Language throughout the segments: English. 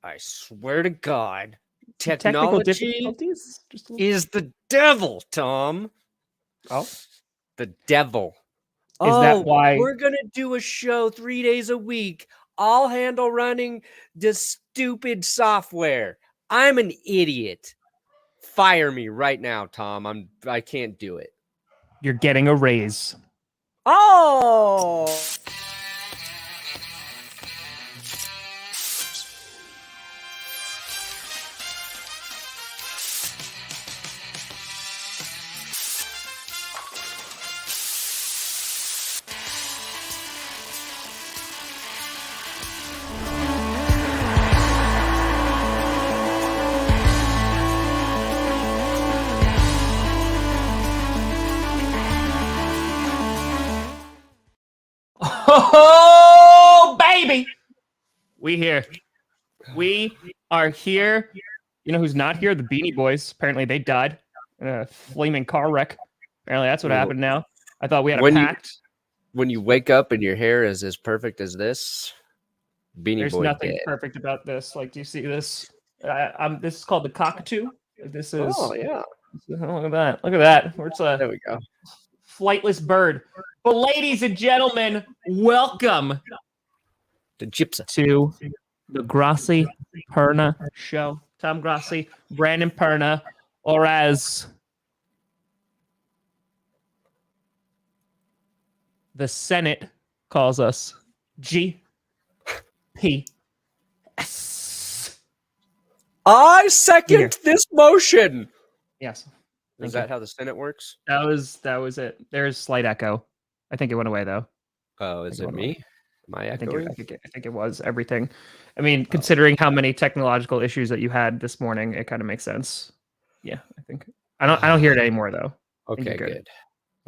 I swear to God, Technical technology difficulties? is the devil, Tom. Oh, the devil. Is that why we're going to do a show 3 days a week? I'll handle running this stupid software. I'm an idiot. Fire me right now, Tom. I can't do it. you're getting a raise? Oh! Oh, baby! We are here. You know who's not here? The Beanie Boys. Apparently they died in a flaming car wreck. Apparently that's what happened now. I thought we had a pact. When you wake up and your hair is as perfect as this, There's nothing perfect about this. Like, do you see this? This is called the cockatoo. This is. Oh, yeah. Look at that. Look at that. There we go. Flightless bird. But ladies and gentlemen, welcome to Gypsy to the Grossi Perna Show. Tom Grossi, Brandon Perna, or as the Senate calls us, GPS. I second this motion. Yes. Is that how the Senate works? That was it. There's slight echo. I think it went away though. Oh, is it me? Am I echoing? I think it was everything. I mean, considering how many technological issues that you had this morning, it kind of makes sense. Yeah, I think I don't hear it anymore though. Okay, good.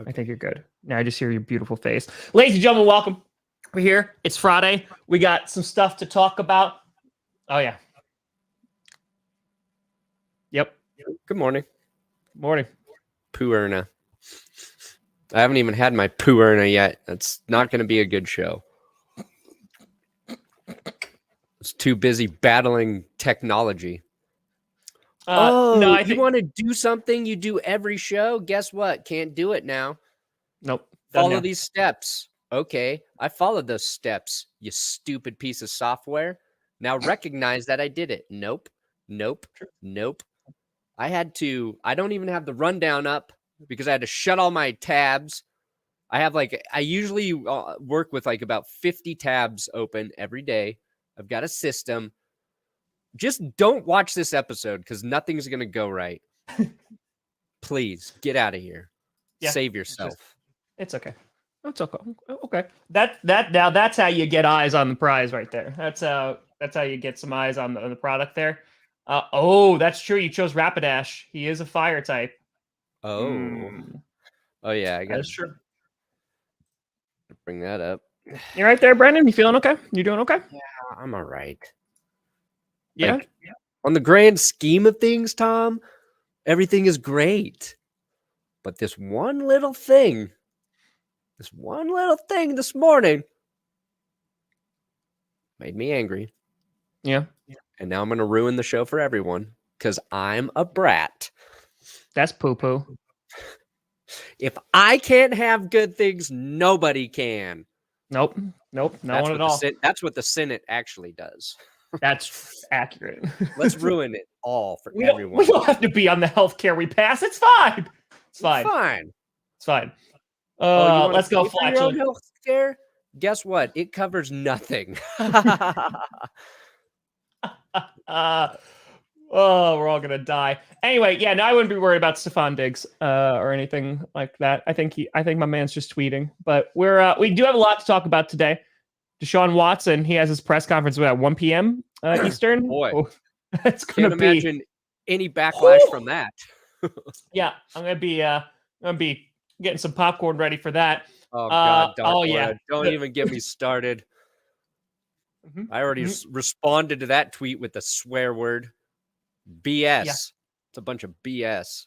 Okay. I think you're good. Now I just hear your beautiful face. Ladies and gentlemen, welcome. We're here. It's Friday. We got some stuff to talk about. Oh yeah. Yep. Good morning. Morning. Poo-erna. I haven't even had my poo-erna yet. That's not going to be a good show. It's too busy battling technology. No, I think you want to do something you do every show. Guess what? Can't do it now. Nope. Follow these steps. Okay, I followed those steps, you stupid piece of software. Now recognize that I did it. Nope. I don't even have the rundown up because I had to shut all my tabs. I usually work with about 50 tabs open every day. I've got a system. Just don't watch this episode because nothing's going to go right. Please get out of here. Yeah, save yourself. It's okay. It's okay. Okay. That's how you get eyes on the prize right there. That's how you get some eyes on the product there. That's true. You chose Rapidash. He is a fire type. Oh yeah. I got. That's true. Bring that up. You right there, Brandon? You feeling okay? You doing okay? Yeah, I'm all right. Yeah. On the grand scheme of things, Tom, everything is great. But this one little thing this morning made me angry. Yeah. And now I'm going to ruin the show for everyone because I'm a brat. That's poo-poo. If I can't have good things, nobody can. Nope. No one at all. That's what the Senate actually does. That's accurate. Let's ruin it all for everyone. We don't have to be on the healthcare we pass. It's fine. It's fine. Let's go, Fletcher. Healthcare? Guess what? It covers nothing. We're all gonna die. Anyway, yeah, no, I wouldn't be worried about Stephon Diggs or anything like that. I think my man's just tweeting. But we do have a lot to talk about today. Deshaun Watson, he has his press conference at 1 p.m. Eastern. Boy, that's gonna Can't imagine any backlash from that. Yeah, I'm gonna be getting some popcorn ready for that. Oh God! Don't even get me started. Mm-hmm. I already responded to that tweet with the swear word. BS. Yeah. It's a bunch of BS.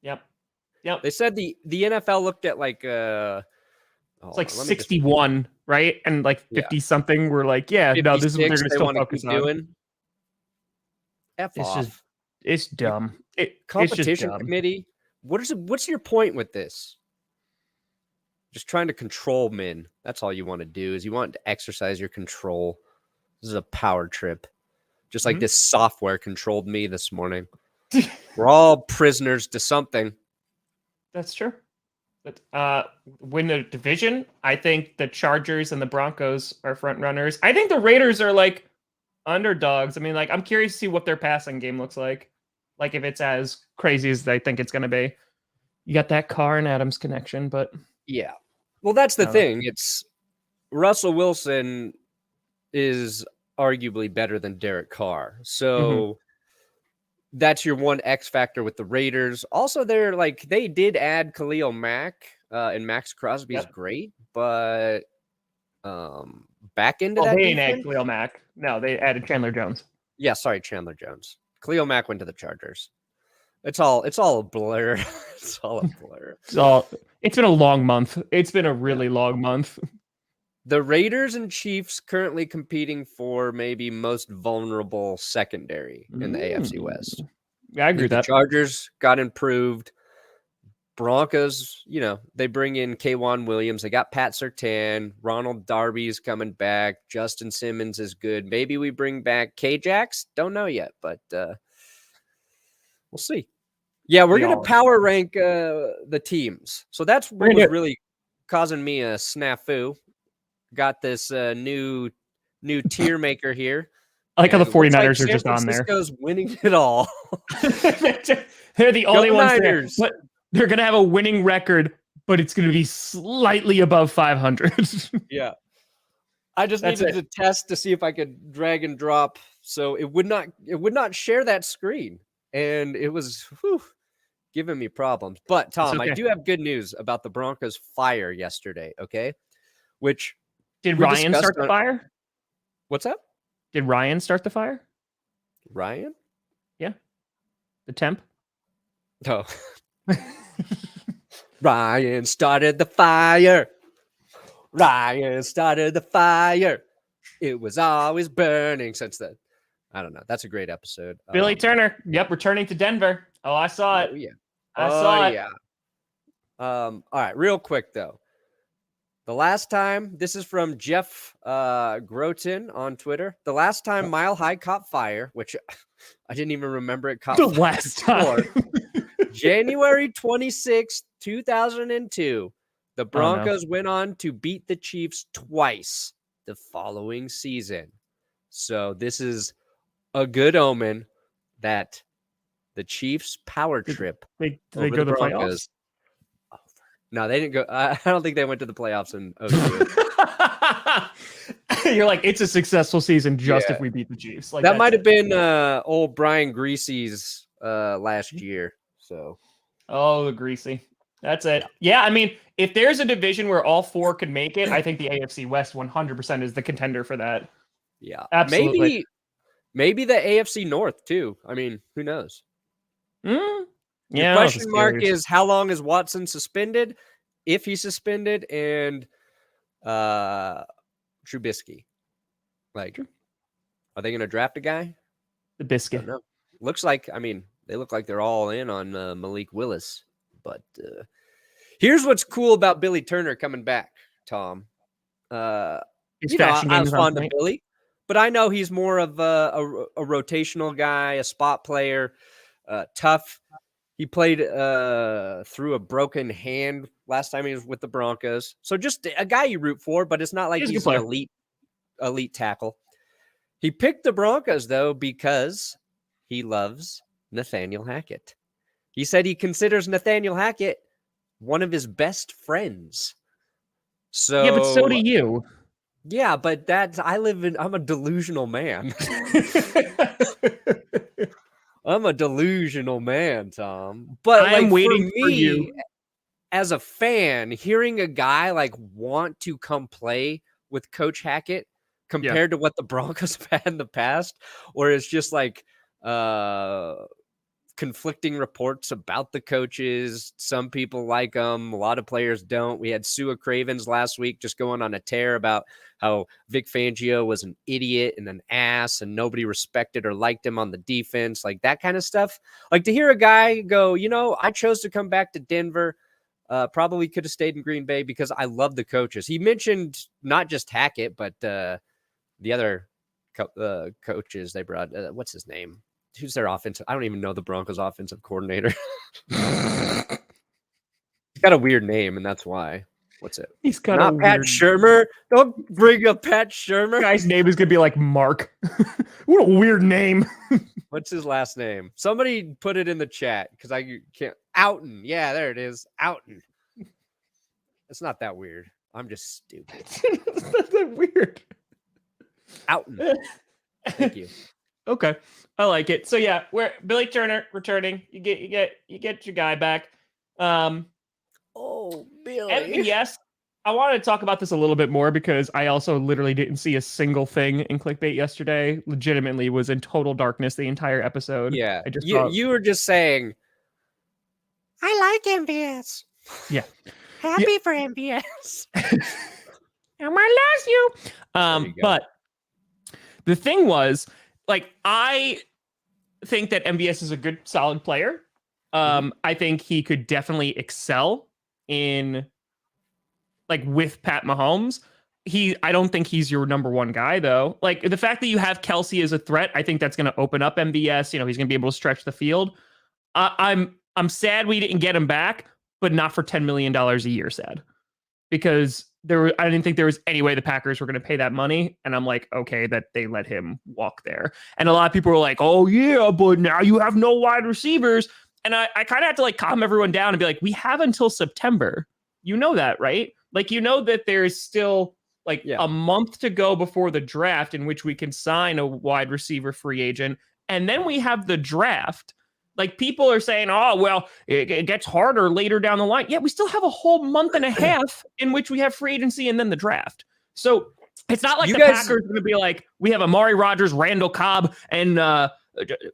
Yep. They said the NFL looked at it's like 61 right? And like Yeah. 50 something were like, yeah, no, this is what they're 56 going to they still wanna focus keep on. doing. F It's just, off. it's dumb. It's just Competition dumb. committee, what's your point with this? Just trying to control men. That's all you want to do is you want to exercise your control. This is a power trip. Just like this software controlled me this morning. We're all prisoners to something. That's true. But win the division, I think the Chargers and the Broncos are front runners. I think the Raiders are like underdogs. I mean, like I'm curious to see what their passing game looks like. Like if it's as crazy as they think it's going to be. You got that Carr and Adams connection, but Yeah. Well, that's the I don't know. thing. It's Russell Wilson is arguably better than Derek Carr. So that's your one X factor with the Raiders. Also, they did add Khalil Mack, and Max Crosby's great, but back into that they ain't add defense. Khalil Mack. No, they added Chandler Jones. Yeah, sorry, Chandler Jones. Khalil Mack went to the Chargers. It's all a blur. It's all a blur. It's been a long month. It's been a really long month. The Raiders and Chiefs currently competing for maybe most vulnerable secondary in the AFC West. Yeah, I agree with The that. Chargers got improved. Broncos, they bring in K'Wan Williams. They got Pat Surtain. Ronald Darby's coming back. Justin Simmons is good. Maybe we bring back K-Jax. Don't know yet, but we'll see. Yeah, we're going to power rank the teams. So that's what was really causing me a snafu. Got this new tier maker here. I like how the 49ers are just on there. San Francisco's winning it all. They're the only ones there. Niners. But they're going to have a winning record, but it's going to be slightly above 500. Yeah. I just needed to test to see if I could drag and drop so it would not share that screen. And it was giving me problems. But Tom, I do have good news about the Broncos fire yesterday, okay? Which did Ryan start the fire? What's up? Did Ryan start the fire? Ryan? Yeah. The temp? Oh. Ryan started the fire. Ryan started the fire. It was always burning since then. I don't know. That's a great episode. Billy Turner. Yep, returning to Denver. Oh, I saw it. Yeah. I saw it. Yeah. All right, real quick though. The last time, this is from Jeff Groton on Twitter. The last time Mile High caught fire, which I didn't even remember it caught the fire last time. January 26th, 2002. The Broncos went on to beat the Chiefs twice the following season. So this is a good omen that the Chiefs power trip. They go to the playoffs? No, they didn't go. I don't think they went to the playoffs in 02. You're like, it's a successful season just if we beat the Chiefs. Like that might have been old Brian Grossy's last year. So, the Grossi. That's it. Yeah, I mean, if there's a division where all four could make it, I think the AFC West 100% is the contender for that. Yeah, absolutely. Maybe the AFC North too. I mean, who knows? Yeah. The question mark is how long is Watson suspended? If he's suspended, and Trubisky. Like, are they going to draft a guy? The biscuit. No. Looks like. I mean, they look like they're all in on Malik Willis. But here's what's cool about Billy Turner coming back, Tom. I was fond of Billy, but I know he's more of a rotational guy, a spot player, tough. He played through a broken hand last time he was with the Broncos. So just a guy you root for, but it's not like he's an elite tackle. He picked the Broncos, though, because he loves Nathaniel Hackett. He said he considers Nathaniel Hackett one of his best friends. So yeah, but so do you. Yeah, but I'm a delusional man. I'm a delusional man, Tom. But I'm waiting for you. As a fan, hearing a guy want to come play with Coach Hackett compared to what the Broncos have had in the past, or it's just kind conflicting reports about the coaches. Some people like them. A lot of players don't. We had Sua Cravens last week just going on a tear about how Vic Fangio was an idiot and an ass and nobody respected or liked him on the defense, like that kind of stuff. Like to hear a guy go, I chose to come back to Denver. Probably could have stayed in Green Bay because I love the coaches. He mentioned not just Hackett, but the other coaches they brought. What's his name? Who's their offensive? I don't even know the Broncos offensive coordinator. He's got a weird name, and that's why. What's it? He's got not Pat Shurmur. Don't bring up Pat Shurmur. Guy's name is gonna be like Mark. What a weird name. What's his last name? Somebody put it in the chat because I can't. Outen. Yeah, there it is. Outen. It's not that weird. I'm just stupid. It's not that weird. Outen. Thank you. Okay, I like it. So yeah, we're Billy Turner returning. You get your guy back. Oh, Billy. MVS. I wanted to talk about this a little bit more because I also literally didn't see a single thing in clickbait yesterday. Legitimately was in total darkness the entire episode. Yeah, I just you were just saying, I like MVS. Yeah. Happy for MVS. I lost you. But the thing was, like, I think that MVS is a good, solid player. I think he could definitely excel in, like, with Pat Mahomes. I don't think he's your number one guy, though. Like, the fact that you have Kelsey as a threat, I think that's going to open up MVS. He's going to be able to stretch the field. I'm sad we didn't get him back, but not for $10 million a year sad. Because I didn't think there was any way the Packers were going to pay that money. And I'm like, okay, that they let him walk there. And a lot of people were like, oh, yeah, but now you have no wide receivers. And I kind of have to, like, calm everyone down and be like, we have until September. You know that, right? Like, you know that there's still, like, a month to go before the draft in which we can sign a wide receiver free agent. And then we have the draft. Like, people are saying, oh, well, it gets harder later down the line. Yeah, we still have a whole month and a half in which we have free agency and then the draft. So it's not like Packers are going to be like, we have Amari Rodgers, Randall Cobb, and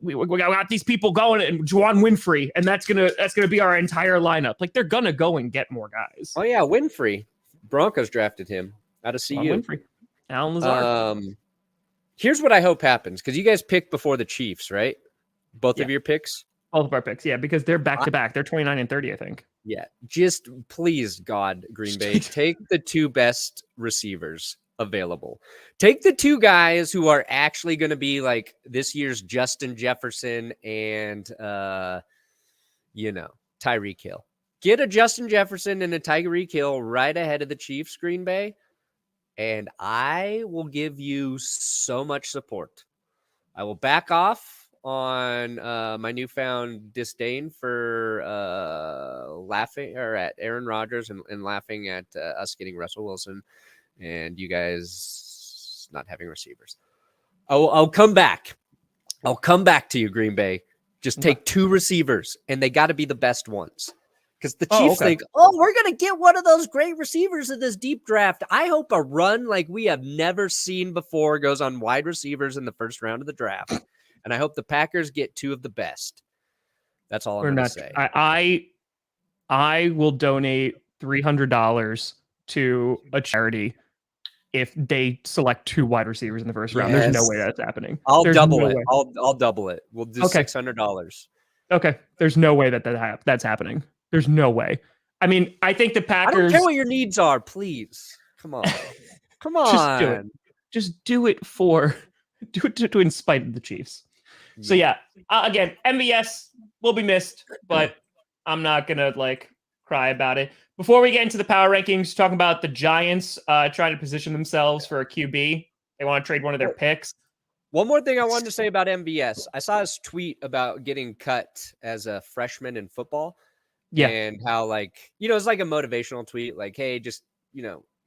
we got these people going, and Juwan Winfrey, and that's gonna be our entire lineup. Like, they're gonna go and get more guys. Oh yeah, Winfrey. Broncos drafted him out of CU. Winfrey. Alan Lazard. Here's what I hope happens, because you guys picked before the Chiefs, right? Both of your picks? Both of our picks, yeah, because they're back-to-back. They're 29 and 30, I think. Yeah, just please, God, Green Bay, take the two best receivers available. Take the two guys who are actually going to be like this year's Justin Jefferson and, Tyreek Hill. Get a Justin Jefferson and a Tyreek Hill right ahead of the Chiefs, Green Bay, and I will give you so much support. I will back off on my newfound disdain for laughing at Aaron Rodgers and laughing at us getting Russell Wilson and you guys not having receivers. I'll come back. I'll come back to you, Green Bay. Just take two receivers, and they got to be the best ones. Because the Chiefs think, we're going to get one of those great receivers in this deep draft. I hope a run like we have never seen before goes on wide receivers in the first round of the draft. And I hope the Packers get two of the best. That's all I'm going to say. I will donate $300 to a charity if they select two wide receivers in the first round. There's no way that's happening. I'll double it. I'll double it. We'll do $600. Okay. There's no way that's happening. There's no way. I mean, I think the Packers. I don't care what your needs are. Please, come on, come on. Just do it. Just do it to in spite of the Chiefs. So yeah, again, MVS will be missed, but I'm not gonna cry about it. Before we get into the power rankings, talking about the Giants trying to position themselves for a QB. They want to trade one of their picks. One more thing I wanted to say about MVS. I saw his tweet about getting cut as a freshman in football. Yeah. And how it's like a motivational tweet. Like, hey, just,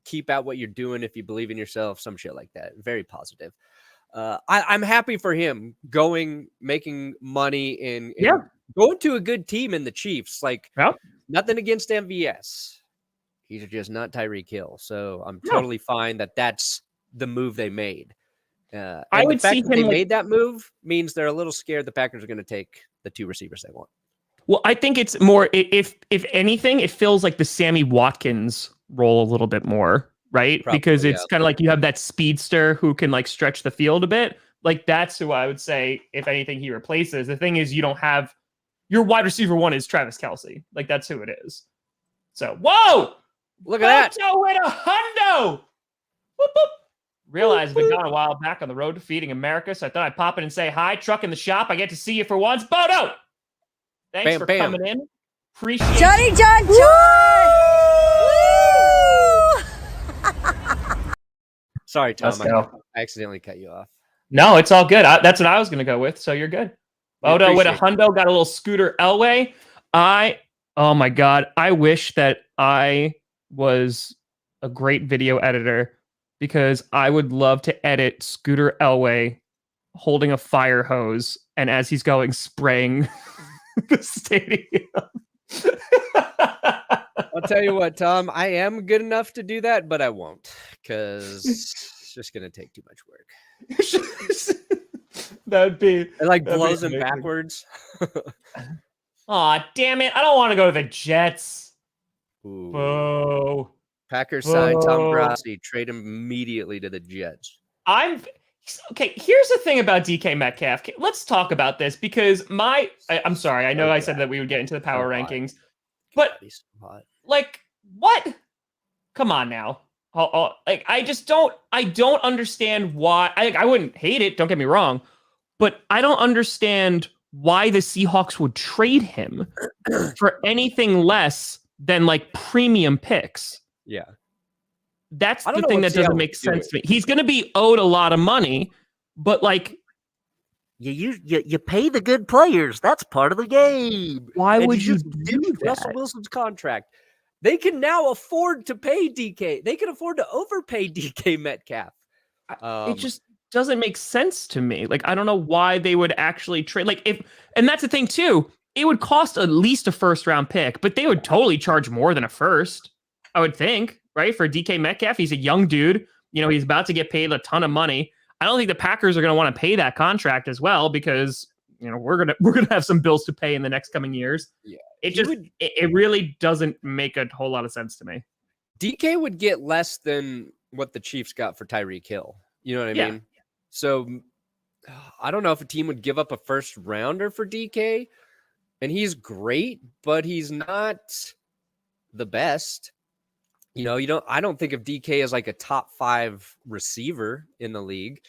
keep out what you're doing if you believe in yourself. Some shit like that. Very positive. I'm happy for him making money and going to a good team in the Chiefs. Nothing against MVS. He's just not Tyreek Hill. So I'm totally fine that that's the move they made. And I the would see fact that they him made that move means they're a little scared the Packers are going to take the 2 receivers they want. Well, I think it's more, if anything, it feels like the Sammy Watkins role a little bit more, right? Probably, Because yeah. it's kind of like you have that speedster who can like stretch the field a bit. Like that's who I would say, if anything, he replaces. The thing is, you don't have your wide receiver one is Travis Kelce. Like that's who it is. So, whoa! Look at that. Moto with a hundo! Whoop, whoop. Realized we've been gone a while back on the road to feeding America, so I thought I'd pop in and say hi. Truck in the shop. I get to see you for once. Bodo! Thanks for coming in. Appreciate Johnny you. John John! Sorry, Tom. Let's go. I accidentally cut you off. No, it's all good. That's what I was going to go with, so you're good. Bodo with a hundo, got a little Scooter Elway. Oh my God. I wish that I was a great video editor because I would love to edit Scooter Elway holding a fire hose and as he's going spraying the stadium. I'll tell you what, Tom, I am good enough to do that, but I won't because it's just going to take too much work. That'd be... It like blows him backwards. Aw, damn it. I don't want to go to the Jets. Ooh. Boo. Packers signed Tom Grossi, trade him immediately to the Jets. Okay, here's the thing about DK Metcalf. Let's talk about this because I'm sorry. I know I said that we would get into the power rankings, but like, what? Come on now. Like, I don't understand why. I wouldn't hate it. Don't get me wrong, but I don't understand why the Seahawks would trade him for anything less than like premium picks. Yeah. That's the thing that doesn't make sense to me. He's going to be owed a lot of money, but like, you pay the good players. That's part of the game. Why would you do that? Russell Wilson's contract. They can now afford to pay DK. They can afford to overpay DK Metcalf. It just doesn't make sense to me. Like, I don't know why they would actually trade. Like, and that's the thing too. It would cost at least a first round pick, but they would totally charge more than a first, I would think. Right, for DK Metcalf, he's a young dude. You know, he's about to get paid a ton of money. I don't think the Packers are going to want to pay that contract as well because you know we're gonna have some bills to pay in the next coming years. Yeah, it really doesn't make a whole lot of sense to me. DK would get less than what the Chiefs got for Tyreek Hill. You know what I mean? So I don't know if a team would give up a first rounder for DK, and he's great, but he's not the best. You know, I don't think of DK as like a top 5 receiver in the league.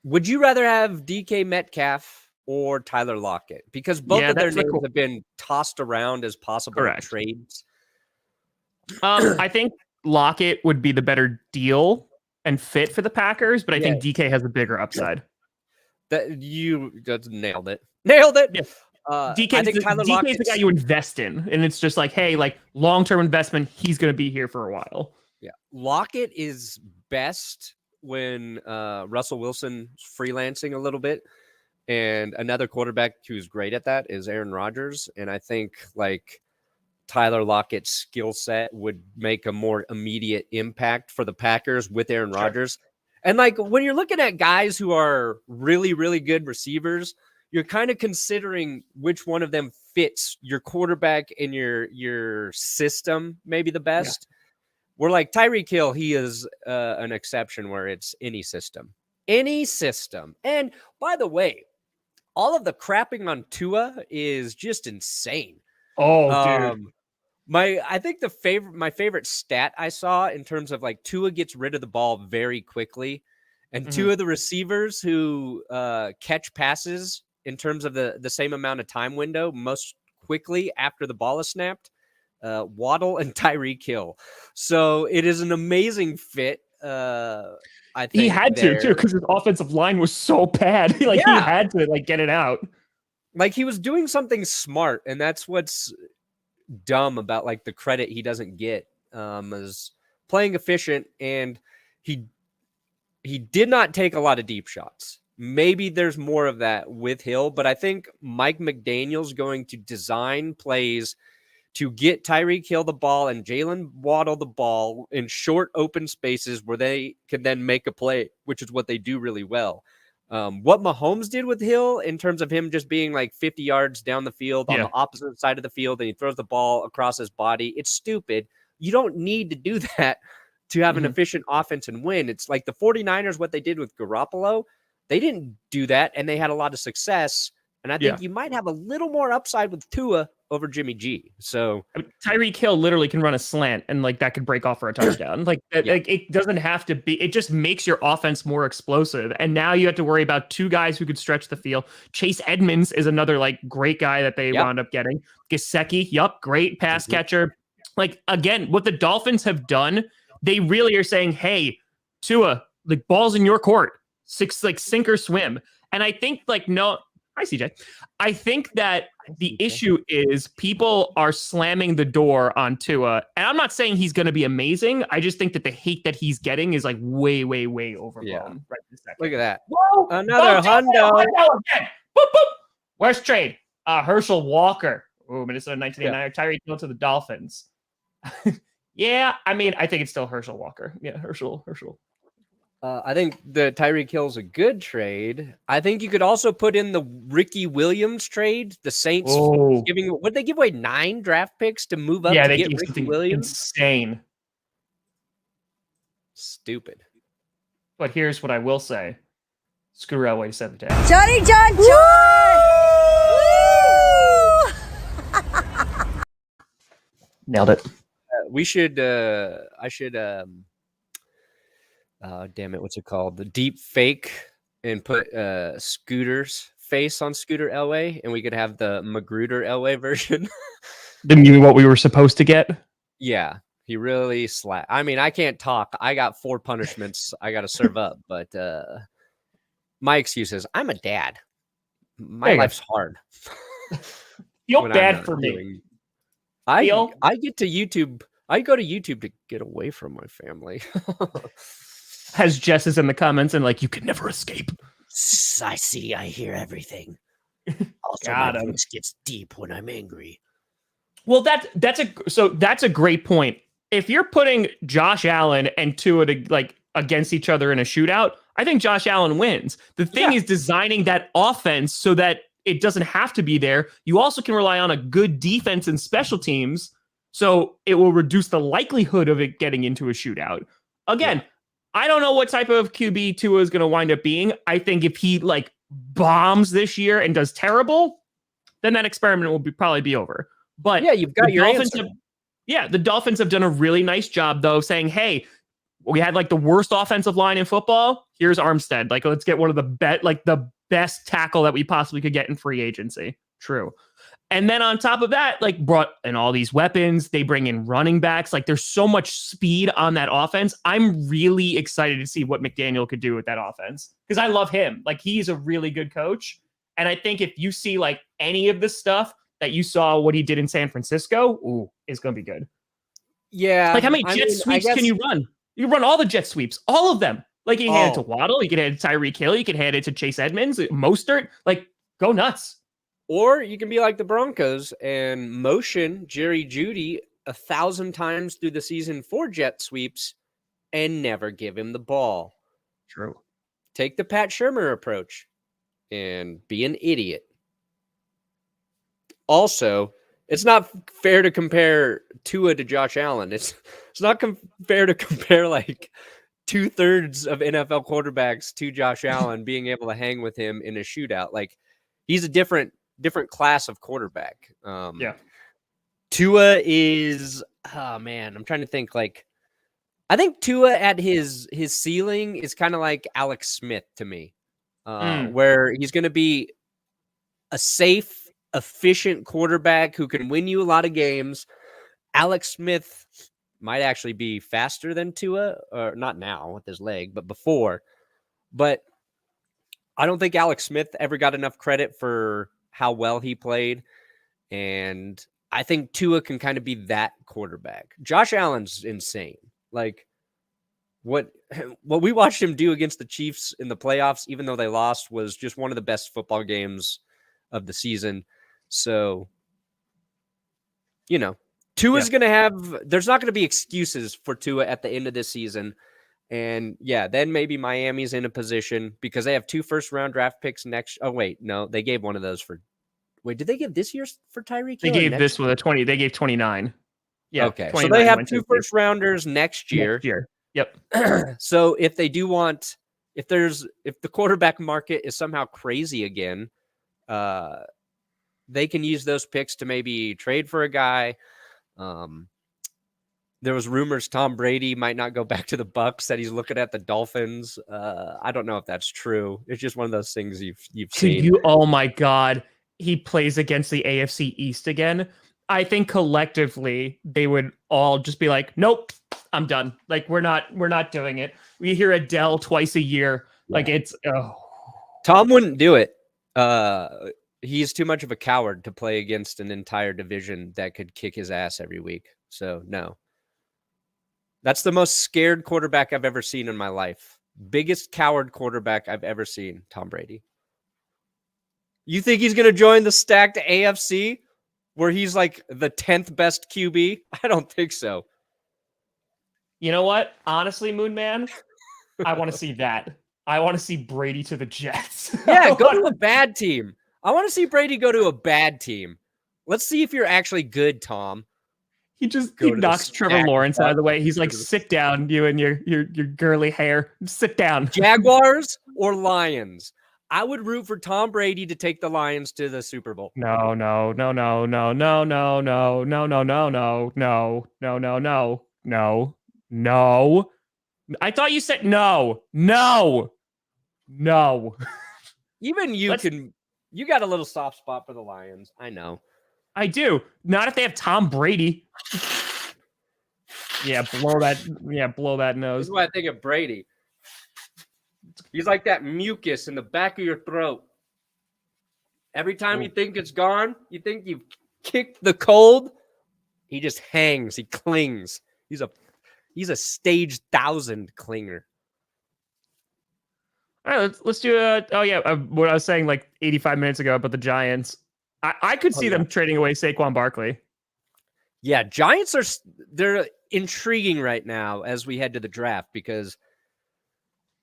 Would you rather have DK Metcalf or Tyler Lockett? Because both of their names have been tossed around as possible trades. I think Lockett would be the better deal and fit for the Packers, but I think DK has a bigger upside. You just nailed it. Nailed it. Yeah. DK's the guy you invest in, and it's just like, hey, like long-term investment. He's going to be here for a while. Yeah, Lockett is best when Russell Wilson's freelancing a little bit, and another quarterback who's great at that is Aaron Rodgers. And I think like Tyler Lockett's skill set would make a more immediate impact for the Packers with Aaron Rodgers. And like when you're looking at guys who are really, really good receivers, you're kind of considering which one of them fits your quarterback and your system maybe the best. Yeah. We're like Tyreek Hill, he is an exception where it's any system. Any system. And by the way, all of the crapping on Tua is just insane. Oh, dude. I think my favorite stat I saw in terms of like Tua gets rid of the ball very quickly. And two of the receivers who catch passes in terms of the same amount of time window most quickly after the ball is snapped, Waddle and Tyreek Hill. So it is an amazing fit. I think he had to too, because his offensive line was so bad. He had to like get it out. Like he was doing something smart, and that's what's dumb about like the credit he doesn't get. Is playing efficient, and he did not take a lot of deep shots. Maybe there's more of that with Hill, but I think Mike McDaniel's going to design plays to get Tyreek Hill the ball and Jalen Waddle the ball in short open spaces where they can then make a play, which is what they do really well. What Mahomes did with Hill in terms of him just being like 50 yards down the field on the opposite side of the field and he throws the ball across his body, it's stupid. You don't need to do that to have an efficient offense and win. It's like the 49ers, what they did with Garoppolo, they didn't do that and they had a lot of success. And I think you might have a little more upside with Tua over Jimmy G. So Tyreek Hill literally can run a slant and like that could break off for a touchdown. Like it doesn't have to be. It just makes your offense more explosive. And now you have to worry about two guys who could stretch the field. Chase Edmonds is another like great guy that they wound up getting. Gesicki, great pass catcher. Like again, what the Dolphins have done, they really are saying, "Hey, Tua, like balls in your court, sink or swim." And I think like no. Hi, CJ. I think that the issue is people are slamming the door on Tua. And I'm not saying he's going to be amazing. I just think that the hate that he's getting is like way, way, way overblown. Yeah. Right this second. Look at that. Whoa, Another hundo. Again. Boop, boop. Where's trade? Herschel Walker. Ooh, Minnesota 1989. Tyreek Hill to the Dolphins. Yeah, I mean, I think it's still Herschel Walker. Yeah, Herschel. I think the Tyreek Hill's a good trade. I think you could also put in the Ricky Williams trade. The Saints would they give away 9 draft picks to move up to get Ricky Williams? Insane. Stupid. But here's what I will say. Screw Elway 7th. Johnny John John! Nailed it. I should damn it, what's it called? The deep fake and put Scooter's face on Scooter Elway, and we could have the Magruder Elway version. Didn't you what we were supposed to get? Yeah, he really slapped. I mean, I can't talk. I got 4 punishments I got to serve up, but my excuse is I'm a dad. My life's hard. Feel bad for me. I get to YouTube. I go to YouTube to get away from my family. Has Jess is in the comments and like, you could never escape. I see, I hear everything. Also, my voice gets deep when I'm angry. Well, that's a great point. If you're putting Josh Allen and Tua to like against each other in a shootout, I think Josh Allen wins. The thing is designing that offense so that it doesn't have to be there. You also can rely on a good defense and special teams, so it will reduce the likelihood of it getting into a shootout. Again, I don't know what type of QB Tua is going to wind up being. I think if he like bombs this year and does terrible, then that experiment will probably be over. But you've got your answer. The Dolphins have done a really nice job though, saying, "Hey, we had like the worst offensive line in football. Here's Armstead. Like, let's get one of the best tackle that we possibly could get in free agency." True. And then on top of that, like brought in all these weapons, they bring in running backs. Like there's so much speed on that offense. I'm really excited to see what McDaniel could do with that offense because I love him. Like he's a really good coach. And I think if you see like any of the stuff that you saw what he did in San Francisco, it's going to be good. Yeah. Like how many jet sweeps can you run? You run all the jet sweeps, all of them. Like you can hand it to Waddle, you can hand it to Tyreek Hill, you can hand it to Chase Edmonds, Mostert. Like go nuts. Or you can be like the Broncos and motion Jerry Jeudy 1,000 times through the season for jet sweeps and never give him the ball. True. Take the Pat Shurmur approach and be an idiot. Also, it's not fair to compare Tua to Josh Allen. It's not fair to compare like 2/3 of NFL quarterbacks to Josh Allen being able to hang with him in a shootout. Like he's a different class of quarterback. Tua is, I'm trying to think. Like, I think Tua at his ceiling is kind of like Alex Smith to me, where he's going to be a safe, efficient quarterback who can win you a lot of games. Alex Smith might actually be faster than Tua, or not now with his leg, but before. But I don't think Alex Smith ever got enough credit for how well he played. And I think Tua can kind of be that quarterback. Josh Allen's insane. Like what we watched him do against the Chiefs in the playoffs, even though they lost, was just one of the best football games of the season. So Tua's going to have – there's not going to be excuses for Tua at the end of this season. And, then maybe Miami's in a position because they have 2 first-round draft picks next – oh, wait, no. They gave one of those for – wait, did they give this year's for Tyreek Hill? They gave this one a 20. They gave 29. Yeah. Okay. So they have 2 first-rounders next year. Yep. So if they do want – if the quarterback market is somehow crazy again, they can use those picks to maybe trade for a guy. There was rumors Tom Brady might not go back to the Bucs, that he's looking at the Dolphins. I don't know if that's true. It's just one of those things you've seen. Oh my God, he plays against the AFC East again. I think collectively they would all just be like, nope, I'm done. Like we're not doing it. We hear Adele twice a year. Yeah. Like it's Tom wouldn't do it. He's too much of a coward to play against an entire division that could kick his ass every week. So no. That's the most scared quarterback I've ever seen in my life. Biggest coward quarterback I've ever seen, Tom Brady. You think he's going to join the stacked AFC where he's like the 10th best QB? I don't think so. You know what? Honestly, Moon Man, I want to see that. I want to see Brady to the Jets. Yeah, go to a bad team. I want to see Brady go to a bad team. Let's see if you're actually good, Tom. He knocks Trevor Lawrence out of the way. He's like, sit down, you and your girly hair. Sit down. Jaguars or Lions? I would root for Tom Brady to take the Lions to the Super Bowl. No. I thought you said no. Even you got a little soft spot for the Lions. I know. I do. Not if they have Tom Brady. Blow that nose. This is what I think of Brady. He's like that mucus in the back of your throat. Every time you think it's gone, you think you've kicked the cold, he just hangs. He clings. He's a stage 1,000 clinger. All right, let's do what I was saying like 85 minutes ago about the Giants. I could see them trading away Saquon Barkley. Yeah, Giants they're intriguing right now as we head to the draft because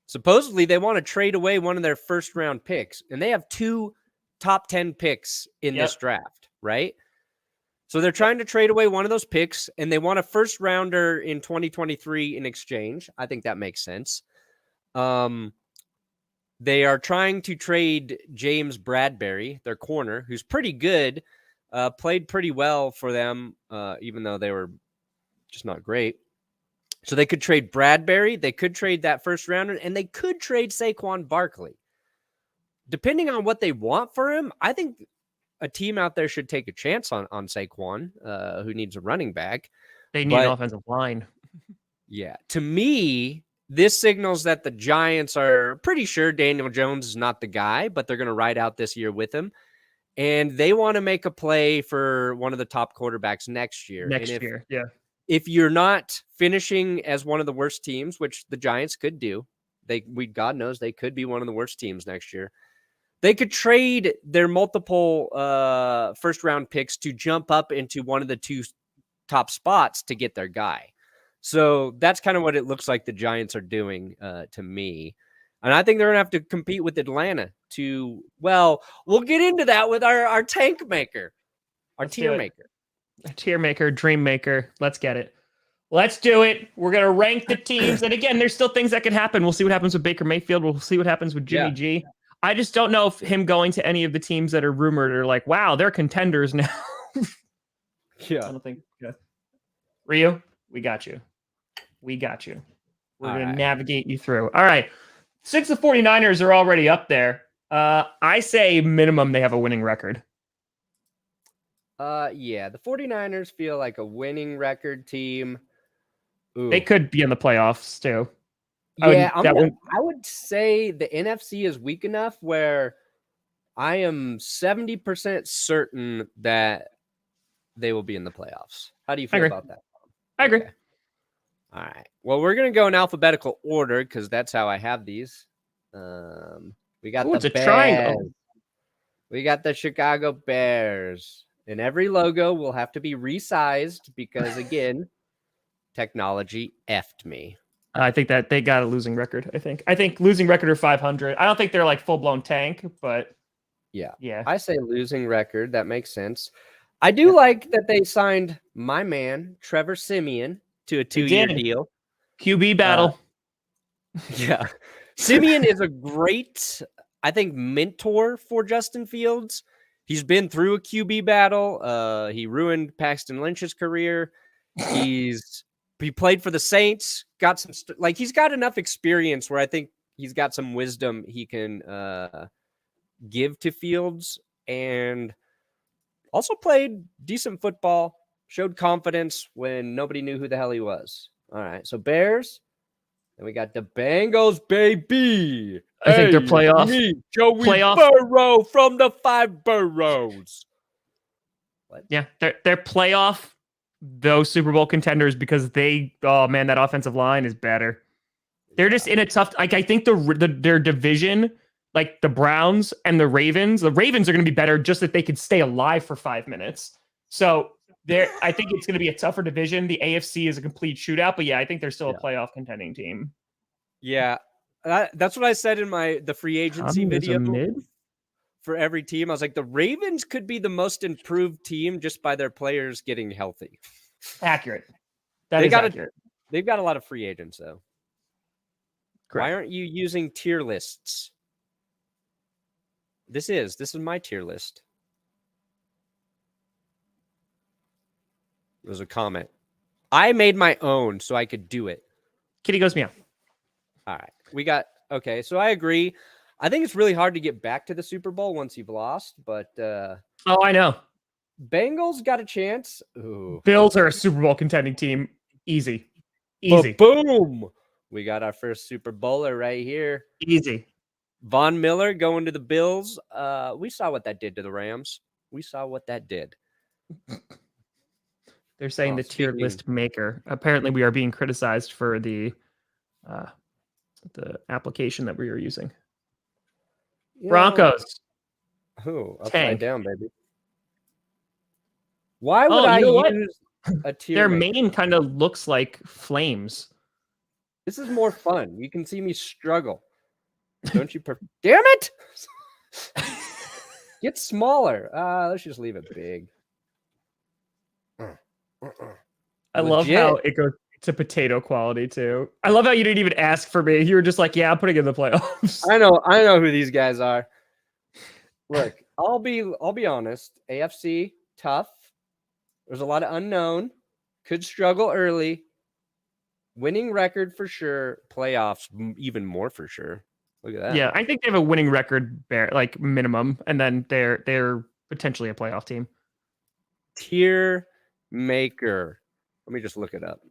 supposedly they want to trade away one of their first round picks, and they have 2 top 10 picks in this draft, right? So they're trying to trade away one of those picks, and they want a first rounder in 2023 in exchange. I think that makes sense. They are trying to trade James Bradbury, their corner, who's pretty good, played pretty well for them, even though they were just not great. So they could trade Bradbury, they could trade that first rounder, and they could trade Saquon Barkley. Depending on what they want for him, I think a team out there should take a chance on Saquon, who needs a running back. They need an offensive line. Yeah. To me, this signals that the Giants are pretty sure Daniel Jones is not the guy, but they're going to ride out this year with him. And they want to make a play for one of the top quarterbacks next year. If you're not finishing as one of the worst teams, which the Giants could do, God knows they could be one of the worst teams next year. They could trade their multiple first-round picks to jump up into one of the 2 top spots to get their guy. So that's kind of what it looks like the Giants are doing to me. And I think they're going to have to compete with Atlanta we'll get into that with our tank maker, tier maker. Tier maker, dream maker. Let's get it. Let's do it. We're going to rank the teams. And again, there's still things that can happen. We'll see what happens with Baker Mayfield. We'll see what happens with Jimmy G. I just don't know if him going to any of the teams that are rumored are like, wow, they're contenders now. I don't think. Yeah. Rio, we got you. We're going to navigate you through. All right. Since the 49ers are already up there, I say minimum they have a winning record. The 49ers feel like a winning record team. Ooh. They could be in the playoffs too. Yeah, I would say the NFC is weak enough where I am 70% certain that they will be in the playoffs. How do you feel about that? I agree. Okay. All right. Well, we're going to go in alphabetical order because that's how I have these. We got the Bears. triangle. We got the Chicago Bears. And every logo will have to be resized because, again, technology effed me. I think that they got a losing record. I think losing record or 500. I don't think they're like full blown tank, but yeah. Yeah. I say losing record. That makes sense. I do like that they signed my man, Trevor Siemian, to a 2-year deal. QB battle. Yeah. Siemian is a great, I think, mentor for Justin Fields. He's been through a QB battle. He ruined Paxton Lynch's career. He played for the Saints, got some he's got enough experience where I think he's got some wisdom he can give to Fields, and also played decent football, showed confidence when nobody knew who the hell he was. All right, so Bears, and we got the Bengals, baby. I think they're playoff. Joey Burrow from the 5 boroughs. What? Yeah, they're playoff, those Super Bowl contenders because that offensive line is better. They're just in a tough. Like I think their division, like the Browns and the Ravens are going to be better just that they could stay alive for 5 minutes. So I think it's going to be a tougher division. The AFC is a complete shootout, but yeah, I think they're still a playoff contending team. Yeah, that's what I said in the free agency video for every team. I was like, the Ravens could be the most improved team just by their players getting healthy. Accurate. Accurate. They've got a lot of free agents, though. Correct. Why aren't you using tier lists? This is my tier list. There's a comment. I made my own so I could do it. Kitty goes meow. All right. Okay, so I agree. I think it's really hard to get back to the Super Bowl once you've lost, but I know. Bengals got a chance. Ooh. Bills are a Super Bowl contending team. Easy. Boom. We got our first Super Bowler right here. Easy. Von Miller going to the Bills. We saw what that did to the Rams. We saw what that did. They're saying the tier list maker. Apparently, we are being criticized for the application that we are using. Broncos. Upside down, baby. Why would I use a tier? Their maker? main kind of looks like flames. This is more fun. You can see me struggle. Don't you? Damn it! Get smaller. Let's just leave it big. I love how it goes to potato quality too. I love how you didn't even ask for me. You were just like, "Yeah, I'm putting it in the playoffs." I know who these guys are. Look, I'll be honest. AFC tough. There's a lot of unknown. Could struggle early. Winning record for sure. Playoffs even more for sure. Look at that. Yeah, I think they have a winning record, like minimum, and then they're potentially a playoff team. Tier maker. Let me just look it up.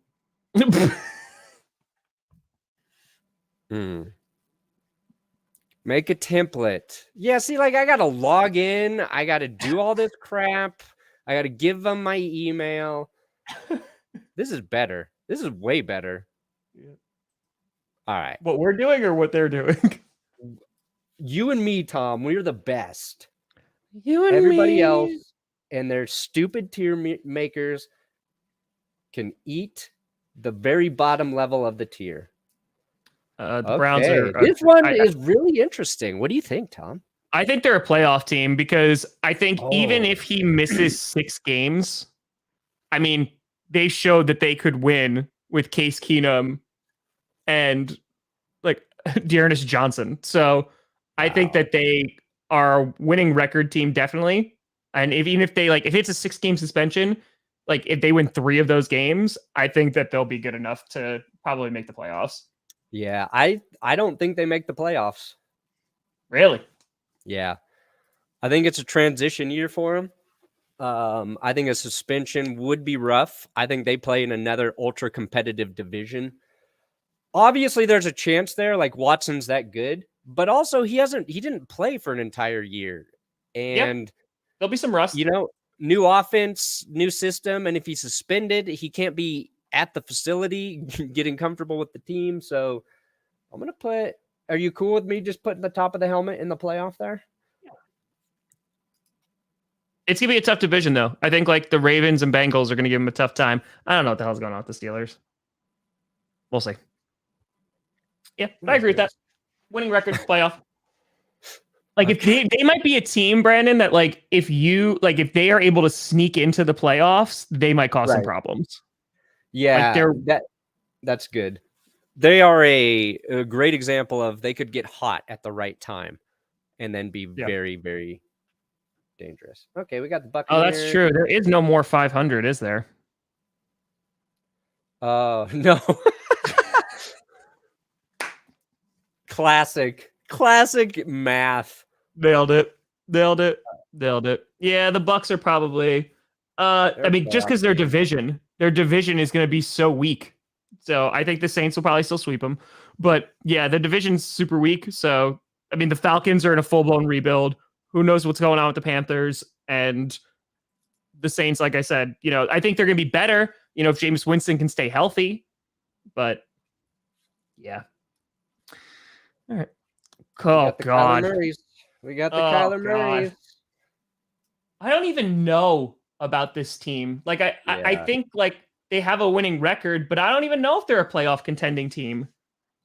Make a template. Yeah, see, like I gotta log in. I gotta do all this crap. I gotta give them my email. This is better. This is way better. Yeah. All right. What we're doing or what they're doing? You and me, Tom, we're the best. You and everybody else and their stupid tier makers can eat the very bottom level of the tier. The Browns are. This one is really interesting. What do you think, Tom? I think they're a playoff team because I think even if he misses 6 games, I mean, they showed that they could win with Case Keenum and like Dearness Johnson. So I think that they are a winning record team, definitely. And even if it's a 6-game suspension, like if they win 3 of those games, I think that they'll be good enough to probably make the playoffs. Yeah, I don't think they make the playoffs. Really? Yeah. I think it's a transition year for them. I think a suspension would be rough. I think they play in another ultra competitive division. Obviously, there's a chance there. Like Watson's that good, but also he didn't play for an entire year, and there'll be some rust. New offense, new system, and if he's suspended, he can't be at the facility getting comfortable with the team. So I'm gonna put. Are you cool with me just putting the top of the helmet in the playoff there? It's going to be a tough division, though. I think like the Ravens and Bengals are going to give them a tough time. I don't know what the hell's going on with the Steelers. We'll see. Yeah, I agree with that. Winning record, playoff. Like if they might be a team, Brandon, that like if they are able to sneak into the playoffs, they might cause some problems. Yeah, that's good. They are a great example of they could get hot at the right time and then be very, very dangerous. Okay, we got the Buccaneers. Oh, that's true. There is no more 500, is there? No. Classic math. Nailed it. Yeah, the Bucs are probably I mean, just because their division is going to be so weak. So I think the Saints will probably still sweep them. But yeah, the division's super weak. So I mean, the Falcons are in a full-blown rebuild. Who knows what's going on with the Panthers and the Saints? Like I said, I think they're going to be better, if Jameis Winston can stay healthy. But yeah. All right. Oh, God. We got the Kyler Murrays. I don't even know about this team. Like, I think, like, they have a winning record, but I don't even know if they're a playoff contending team.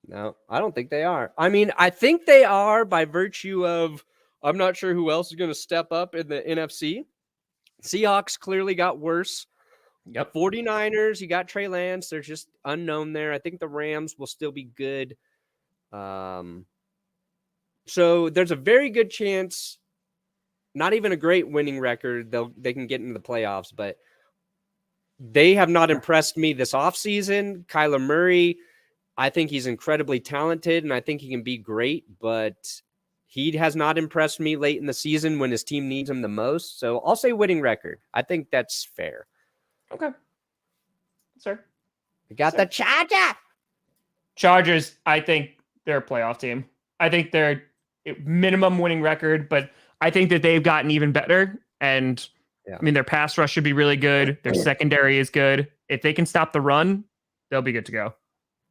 No, I don't think they are. I mean, I think they are by virtue of I'm not sure who else is going to step up in the NFC. Seahawks clearly got worse. Yep. 49ers, you got Trey Lance. They're just unknown there. I think the Rams will still be good. So there's a very good chance, not even a great winning record, they can get into the playoffs, but they have not impressed me this offseason. Kyler Murray, I think he's incredibly talented, and I think he can be great, but he has not impressed me late in the season when his team needs him the most. So I'll say winning record. I think that's fair. Okay. Sir. We got the Chargers, I think they're a playoff team. I think they're minimum winning record, but I think that they've gotten even better. And I mean, their pass rush should be really good. Their secondary is good. If they can stop the run, they'll be good to go.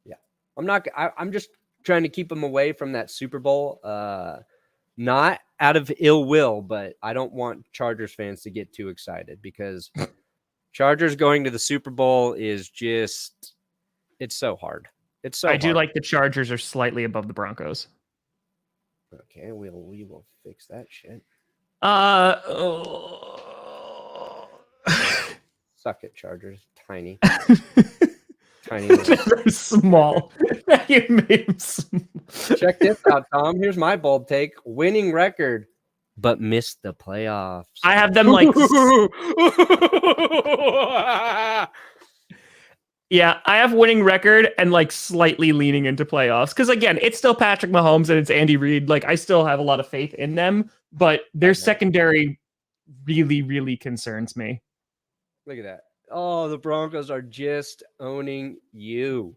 Yeah. I'm just trying to keep them away from that Super Bowl. Not out of ill will, but I don't want Chargers fans to get too excited because Chargers going to the Super Bowl is just, it's so hard. It's so I hard. do like the Chargers are slightly above the Broncos. Okay, we will fix that shit. Suck it, Chargers. Tiny. Tiny. They're small. You made them small. Check this out, Tom. Here's my bold take. Winning record, but missed the playoffs. I have them like... Yeah, I have winning record and like slightly leaning into playoffs. Because again, it's still Patrick Mahomes and it's Andy Reid. Like I still have a lot of faith in them, but their secondary really, really concerns me. Look at that. Oh, the Broncos are just owning you.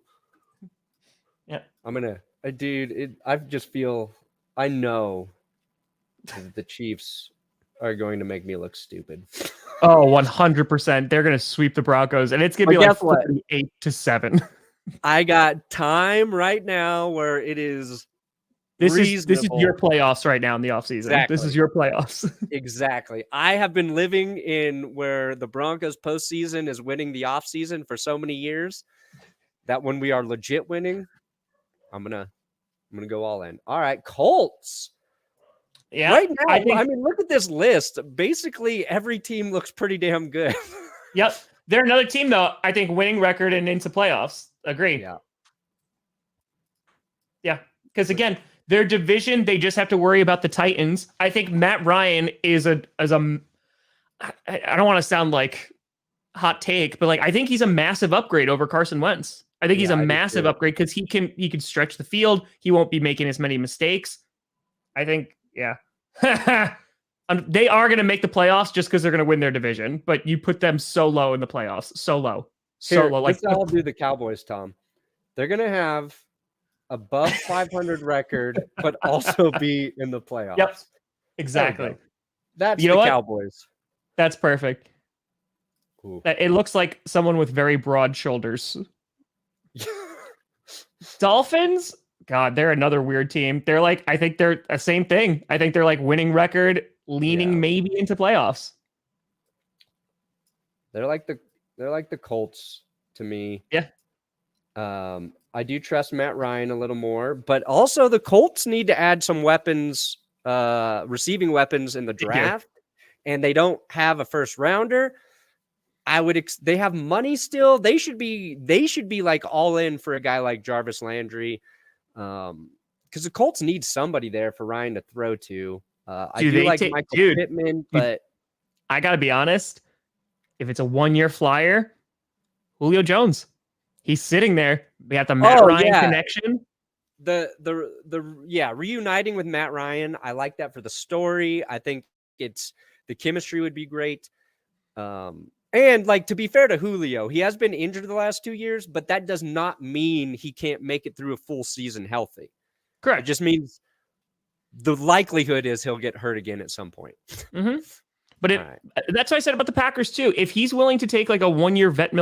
Yeah. I just feel, I know that the Chiefs are going to make me look stupid. Oh, 100%. They're going to sweep the Broncos, and it's going to be like 48-7. I got time right now where it is This is your playoffs right now in the offseason. Exactly. This is your playoffs. Exactly. I have been living in where the Broncos postseason is winning the offseason for so many years that when we are legit winning, I'm gonna go all in. All right, Colts. Yeah. Right now, I mean, look at this list. Basically, every team looks pretty damn good. Yep. They're another team, though, I think, winning record and into playoffs. Agree. Yeah. Yeah. Because, again, their division, they just have to worry about the Titans. I think Matt Ryan is I don't want to sound like hot take, but like I think he's a massive upgrade over Carson Wentz. I think he's a massive upgrade because he can stretch the field. He won't be making as many mistakes. I think, yeah. They are going to make the playoffs just because they're going to win their division, but you put them so low in the playoffs. So low. Like, I'll do the Cowboys, Tom. They're going to have above 500 record, but also be in the playoffs. Yep. Exactly. That's the Cowboys. That's perfect. Ooh. It looks like someone with very broad shoulders. Dolphins? God, they're another weird team. They're like, I think they're the same thing. I think they're like winning record, leaning maybe into playoffs. They're like the Colts to me. Yeah. I do trust Matt Ryan a little more, but also the Colts need to add some weapons, receiving weapons in the draft, and they don't have a first rounder. They have money still. They should be like all in for a guy like Jarvis Landry. Because the Colts need somebody there for Ryan to throw to. I do like Michael Pittman, but I gotta be honest. If it's a 1-year flyer, Julio Jones, he's sitting there. We got the Matt Ryan connection. Reuniting with Matt Ryan. I like that for the story. I think the chemistry would be great. And like, to be fair to Julio, he has been injured the last 2 years, but that does not mean he can't make it through a full season healthy. Correct. It just means the likelihood is he'll get hurt again at some point. Mm-hmm. But that's what I said about the Packers too. If he's willing to take like a 1-year vet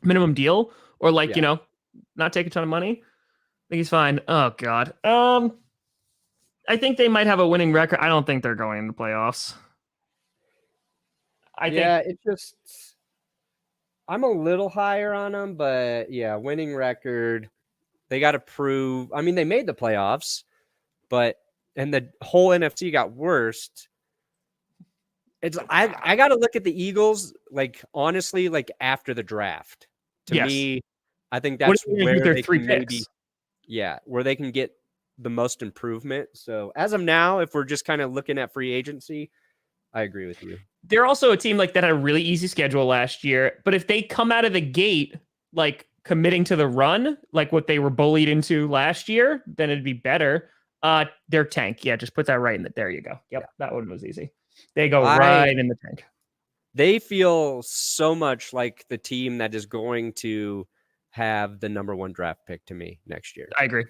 minimum deal, or not take a ton of money, I think he's fine. Oh God. I think they might have a winning record. I don't think they're going into playoffs. I'm a little higher on them, but yeah, winning record. They got to prove. I mean, they made the playoffs, and the whole NFC got worse. I got to look at the Eagles, like, honestly, like, after the draft. To me, I think that's where they can where they can get the most improvement. So as of now, if we're just kind of looking at free agency, I agree with you. They're also a team like that had a really easy schedule last year, but if they come out of the gate like committing to the run, like what they were bullied into last year, then it'd be better. Their tank, just put that right in there you go. Yep, that one was easy. They go right in the tank. They feel so much like the team that is going to have the number 1 draft pick to me next year. I agree.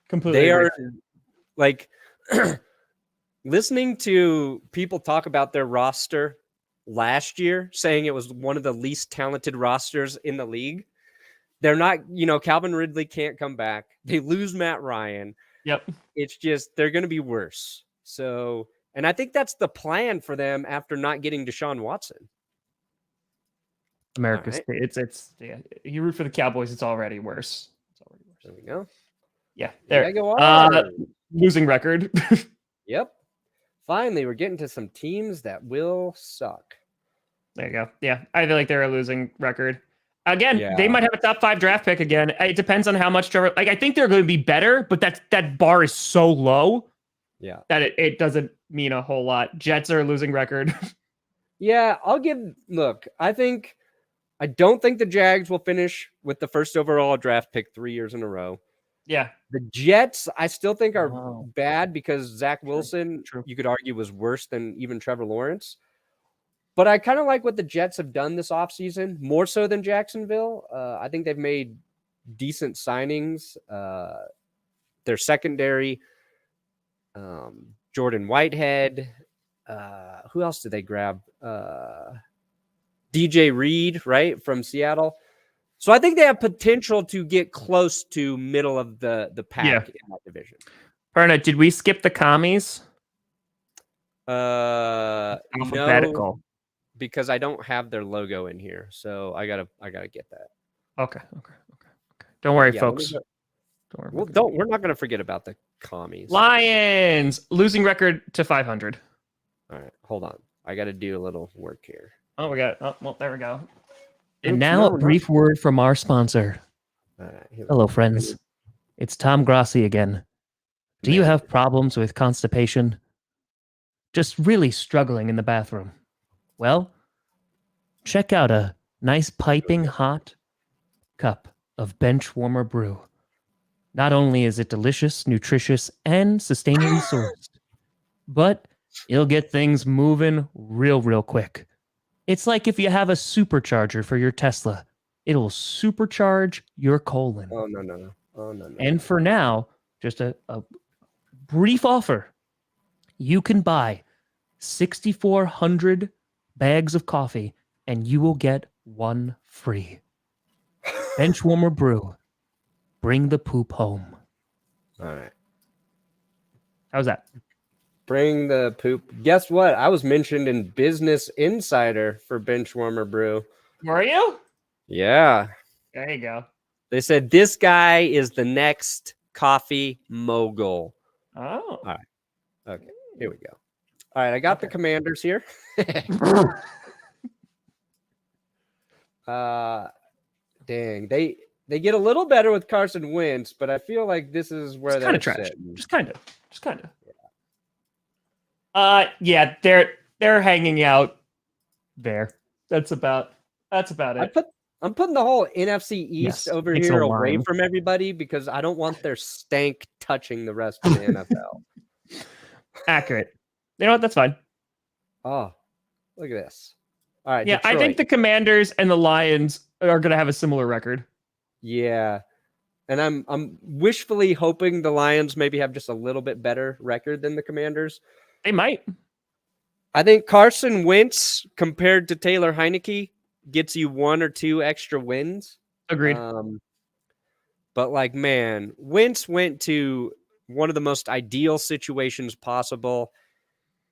Completely. They are like listening to people talk about their roster last year, saying it was one of the least talented rosters in the league. They're not, Calvin Ridley can't come back. They lose Matt Ryan. Yep. It's just, they're going to be worse. So, and I think that's the plan for them after not getting Deshaun Watson. America's it's you root for the Cowboys, it's already worse. There we go. Yeah. There. Losing record. Yep. Finally, we're getting to some teams that will suck. There you go. Yeah. I feel like they're a losing record. Again, they might have a top 5 draft pick again. It depends on how much Trevor. Like, I think they're going to be better, but that bar is so low. Yeah. That it doesn't mean a whole lot. Jets are a losing record. Yeah, I don't think the Jags will finish with the first overall draft pick 3 years in a row. Yeah. The Jets, I still think are bad because Zach Wilson, you could argue, was worse than even Trevor Lawrence. But I kind of like what the Jets have done this offseason, more so than Jacksonville. I think they've made decent signings. Their secondary, Jordan Whitehead. Who else did they grab? DJ Reed, right, from Seattle. So I think they have potential to get close to middle of the pack in that division. Perna, did we skip the commies? Alphabetical. No, because I don't have their logo in here, so I gotta get that. Okay. Don't worry, folks. Don't worry. We're not gonna forget about the commies. Lions losing record to 500. All right, hold on. I got to do a little work here. Oh, there we go. And now a brief word from our sponsor. Hello, friends. It's Tom Grossi again. Do you have problems with constipation? Just really struggling in the bathroom? Well, check out a nice piping hot cup of bench warmer brew. Not only is it delicious, nutritious, and sustainably sourced, but it'll get things moving real quick. It's like if you have a supercharger for your Tesla. It'll supercharge your colon. Oh, no. And for now, just a brief offer. You can buy 6,400 bags of coffee, and you will get one free. Benchwarmer Brew. Bring the poop home. All right. How's that? Bring the poop. Guess what? I was mentioned in Business Insider for Benchwarmer Brew. Were you? Yeah. There you go. They said this guy is the next coffee mogul. Oh. All right. Okay. Here we go. All right. I got the Commanders here. Dang. They get a little better with Carson Wentz, but I feel like this is where they're trash. sitting. Just kind of. Yeah, they're hanging out there. That's about it. I'm putting the whole NFC East over here away from everybody because I don't want their stank touching the rest of the NFL. Accurate. You know what? That's fine. Oh, look at this. All right. Yeah, Detroit. I think the Commanders and the Lions are going to have a similar record. Yeah. And I'm wishfully hoping the Lions maybe have just a little bit better record than the Commanders. They might. I think Carson Wentz compared to Taylor Heineke gets you 1 or 2 extra wins. Agreed. But like, man, Wentz went to one of the most ideal situations possible.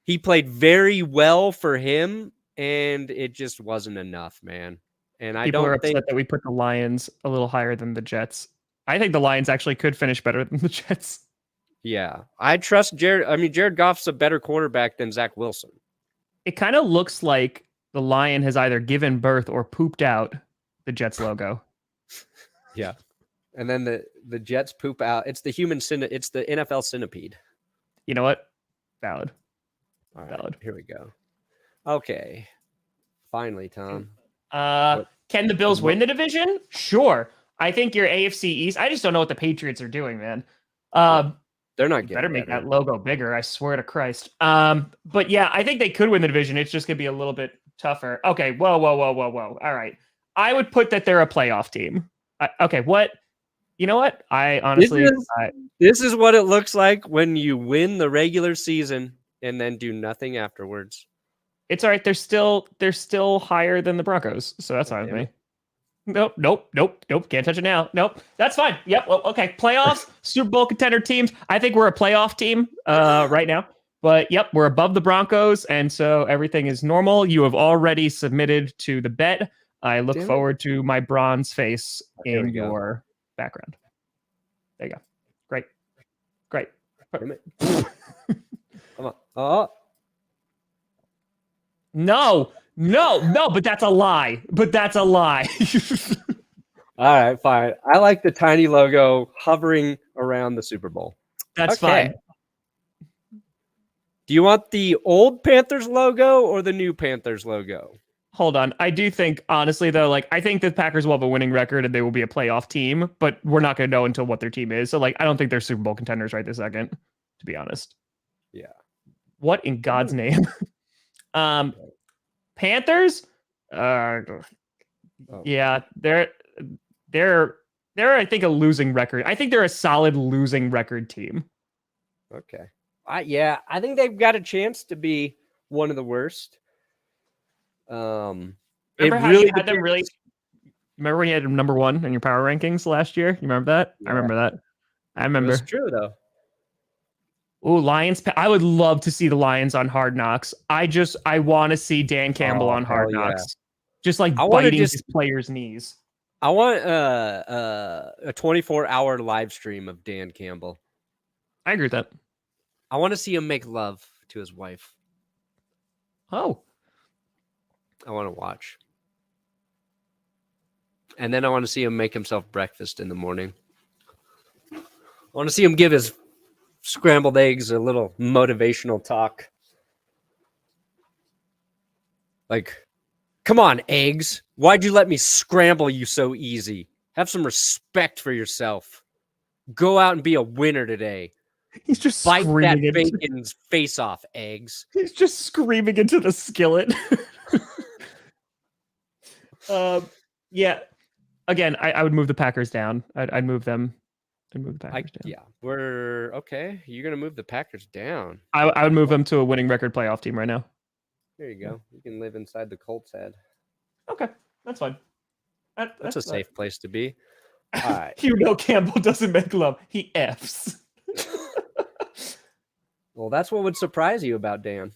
He played very well for him, and it just wasn't enough, man. And People are upset that we put the Lions a little higher than the Jets. I think the Lions actually could finish better than the Jets. Yeah, I trust Jared. I mean, Jared Goff's a better quarterback than Zach Wilson. It kind of looks like the Lion has either given birth or pooped out the Jets logo. Yeah, and then the Jets poop out. It's the It's the NFL centipede. You know what? Valid. All right, valid. Here we go. Okay, finally, Tom. Can the Bills win the division? Sure. I think your AFC East. I just don't know what the Patriots are doing, man. They're not getting better make that logo bigger. I swear to Christ. But yeah, I think they could win the division. It's just gonna be a little bit tougher. Okay. Whoa. All right. I would put that they're a playoff team. Okay. What? You know what? I honestly. This is what it looks like when you win the regular season and then do nothing afterwards. It's all right. They're still higher than the Broncos, so that's fine with me. Nope. Can't touch it now. Nope. That's fine. Yep. Well, okay. Playoffs, Super Bowl contender teams. I think we're a playoff team right now. But yep, we're above the Broncos, and so everything is normal. You have already submitted to the bet. I look forward to my bronze face in your background. There you go. Great. Come on. Oh. No, but that's a lie. All right, fine. I like the tiny logo hovering around the Super Bowl. That's fine. Do you want the old Panthers logo or the new Panthers logo? Hold on. I do think, honestly, though, I think the Packers will have a winning record and they will be a playoff team, but we're not going to know until what their team is. So, I don't think they're Super Bowl contenders right this second, to be honest. Yeah. What in God's name? Panthers? Yeah, they're I think a losing record. I think they're a solid losing record team. Okay. I think they've got a chance to be one of the worst. Remember how you had them really? Remember when you had them number 1 in your power rankings last year? You remember that? Yeah. I remember that. I remember. It's true though. Oh, Lions. I would love to see the Lions on Hard Knocks. I want to see Dan Campbell on Hard Knocks. Just biting his players' knees. I want a 24-hour live stream of Dan Campbell. I agree with that. I want to see him make love to his wife. Oh. I want to watch. And then I want to see him make himself breakfast in the morning. I want to see him give his scrambled eggs a little motivational talk. Come on, eggs. Why'd you let me scramble you so easy? Have some respect for yourself. Go out and be a winner today. He's just bite that bacon's face off, eggs. He's just screaming into the skillet. Yeah. Again, I would move the Packers down. I'd move them. Move the Packers down. Yeah, we're okay. You're gonna move the Packers down. I would move them to a winning record playoff team right now. There you go. You can live inside the Colts' head. Okay, that's fine. That's a safe place to be. All right. Campbell doesn't make love. He F's. Well, that's what would surprise you about Dan.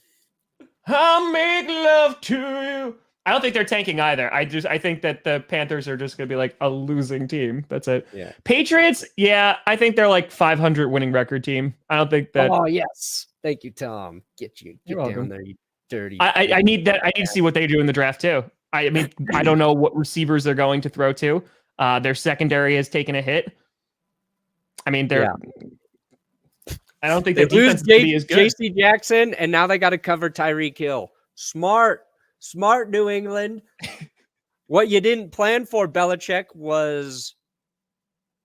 I'll make love to you. I don't think they're tanking either. I think that the Panthers are just going to be like a losing team. That's it. Yeah. Patriots, yeah, I think they're like 500 winning record team. I don't think that. Oh yes, thank you, Tom. Get You're down welcome. there, you dirty. I need that. I need to see what they do in the draft too. I mean, I don't know what receivers they're going to throw to. Their secondary has taken a hit. I mean, they're. Yeah. I don't think they the defense lose is good. J.C. Jackson, and now they got to cover Tyreek Hill. Smart, New England. What you didn't plan for, Belichick, was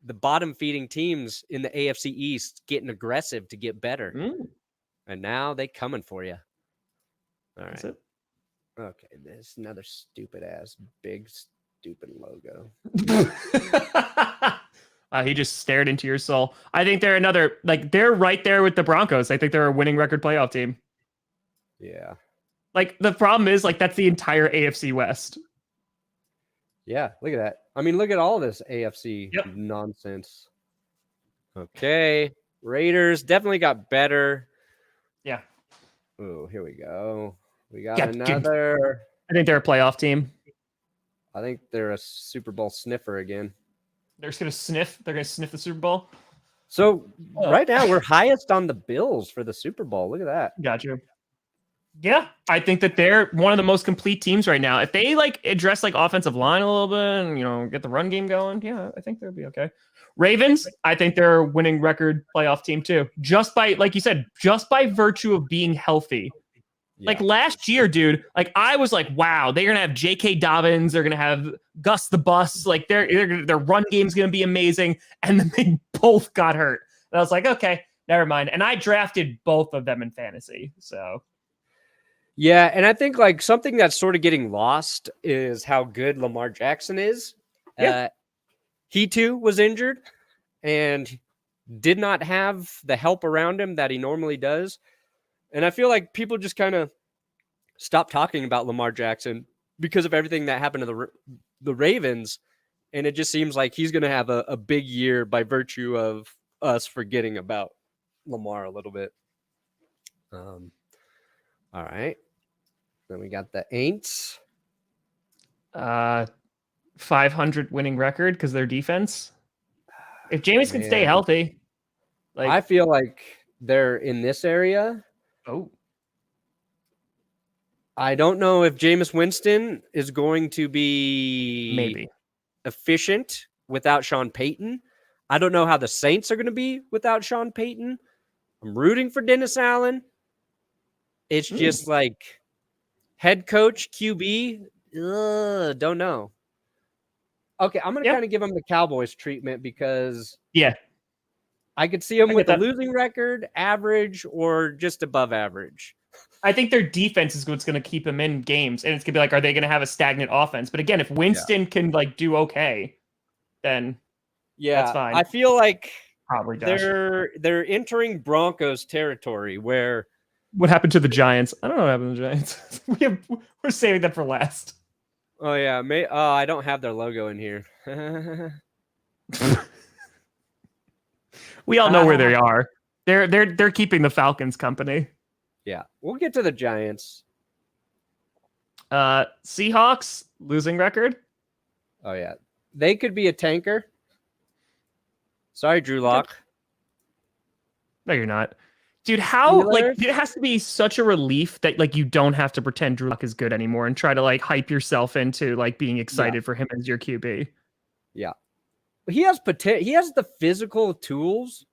the bottom feeding teams in the AFC East getting aggressive to get better. And now they coming for you. All right. Okay, there's another stupid ass, big, stupid logo. He just stared into your soul. I think they're they're right there with the Broncos. I think they're a winning record playoff team. Yeah. Like, the problem is, like, that's the entire AFC West. Yeah, look at that. I mean, look at all this AFC nonsense. Okay. Raiders definitely got better. Yeah. Oh, here we go. We got another. I think they're a playoff team. I think they're a Super Bowl sniffer again. They're just going to sniff. They're going to sniff the Super Bowl. So right now we're highest on the Bills for the Super Bowl. Look at that. Gotcha. Yeah, I think that they're one of the most complete teams right now. If they like address like offensive line a little bit and, you know, get the run game going, yeah, I think they'll be okay. Ravens, I think they're a winning record playoff team too. Just by, like you said, just by virtue of being healthy. Yeah. Like last year, dude, like I was like, wow, they're going to have J.K. Dobbins. They're going to have Gus the Bus. Like their run game's going to be amazing. And then they both got hurt. And I was like, okay, never mind. And I drafted both of them in fantasy. So. Yeah, and I think like something that's sort of getting lost is how good Lamar Jackson is. Yeah. He too was injured and did not have the help around him that he normally does. And I feel like people just kind of stopped talking about Lamar Jackson because of everything that happened to the Ravens. And it just seems like he's going to have a big year by virtue of us forgetting about Lamar a little bit. All right. Then we got the Aints. 500 winning record because their defense. If Jameis can stay healthy. Like, I feel like they're in this area. Oh. I don't know if Jameis Winston is going to be maybe efficient without Sean Payton. I don't know how the Saints are going to be without Sean Payton. I'm rooting for Dennis Allen. It's just like head coach, QB, don't know. Okay, I'm going to kind of give him the Cowboys treatment because I could see him with a losing record, average, or just above average. I think their defense is what's going to keep them in games, and it's going to be like, are they going to have a stagnant offense? But again, if Winston can like do okay, then that's fine. I feel like probably does. They're entering Broncos territory where. What happened to the Giants? I don't know what happened to the Giants. We're saving that for last. Oh yeah, I don't have their logo in here. We all know where they are. They're keeping the Falcons company. Yeah, we'll get to the Giants. Seahawks losing record. Oh yeah, they could be a tanker. Sorry, Drew Lock. No, you're not. Dude, how like it has to be such a relief that like you don't have to pretend Drew Lock is good anymore and try to like hype yourself into like being excited for him as your QB. Yeah, he has potential. He has the physical tools.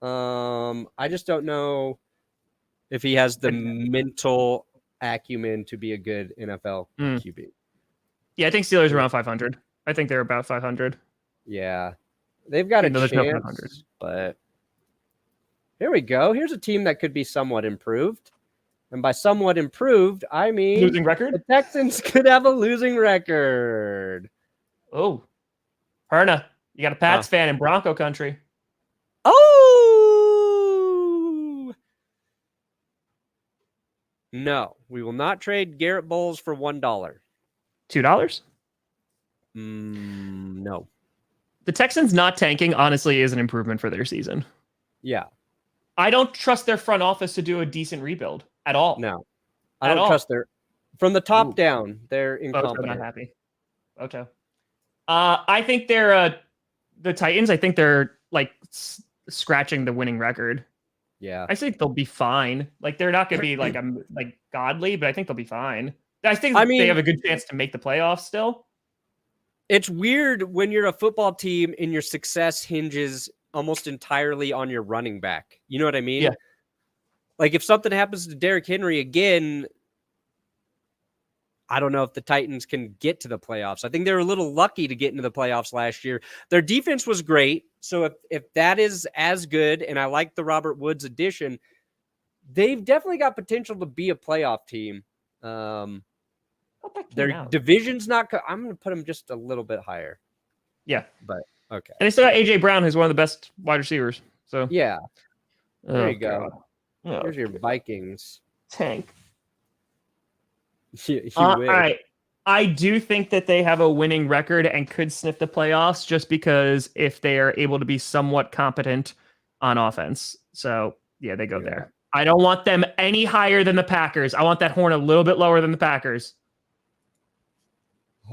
I just don't know if he has the mental acumen to be a good NFL QB. Yeah, I think Steelers are around 500. I think they're about 500. Yeah, they've got a chance, but. Here we go. Here's a team that could be somewhat improved. And by somewhat improved, I mean losing record. The Texans could have a losing record. Oh, Perna, you got a Pats fan in Bronco country. Oh! No, we will not trade Garrett Bowles for $1. $2? No. The Texans not tanking, honestly, is an improvement for their season. Yeah. I don't trust their front office to do a decent rebuild at all. No, I At don't all. trust their from the top Ooh. down. They're Boto, incompetent. not happy. Boto. I think they're the Titans. I think they're like scratching the winning record. Yeah, I think they'll be fine. Like they're not going to be like godly, but I think they'll be fine. I think they have a good chance to make the playoffs still. It's weird when you're a football team and your success hinges almost entirely on your running back. You know what I mean? Yeah. Like if something happens to Derrick Henry again, I don't know if the Titans can get to the playoffs. I think they were a little lucky to get into the playoffs last year. Their defense was great. So if that is as good, and I like the Robert Woods addition, they've definitely got potential to be a playoff team. Their division's not. I'm going to put them just a little bit higher. Yeah, but okay. And they still got AJ Brown, who's one of the best wide receivers. So yeah, there you go. Oh, Here's your Vikings tank. you all right. I do think that they have a winning record and could sniff the playoffs just because if they are able to be somewhat competent on offense. So yeah, they go there. I don't want them any higher than the Packers. I want that horn a little bit lower than the Packers.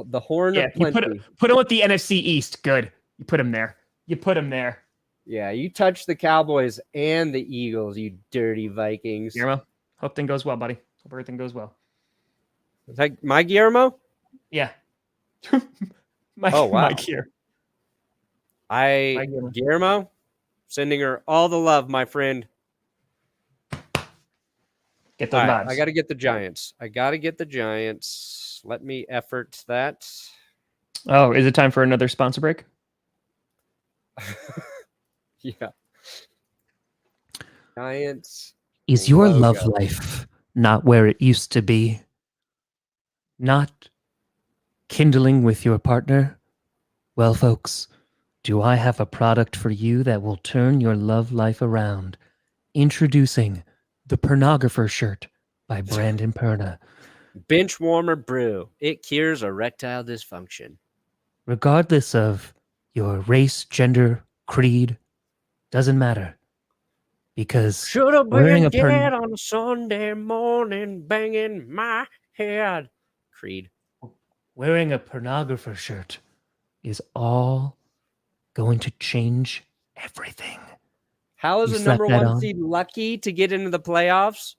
The horn of plenty. You put him with the NFC East. Good. You put him there. Yeah, you touch the Cowboys and the Eagles, you dirty Vikings. Guillermo, hope things goes well, buddy. Hope everything goes well. Is that my Guillermo? Yeah. Oh, wow. My Gear. Guillermo, sending her all the love, my friend. Get those vibes. I got to get the Giants. Let me effort that. Oh, is it time for another sponsor break? Yeah. Giants. Is your love life not where it used to be? Not kindling with your partner? Well, folks, do I have a product for you that will turn your love life around? Introducing the Pornographer shirt by Brandon Perna. Bench warmer brew. It cures erectile dysfunction. Regardless of your race, gender, creed, doesn't matter. Because should have been dead on a Sunday morning, banging my head. Creed. Wearing a Pornographer shirt is all going to change everything. How is the number one seed lucky to get into the playoffs?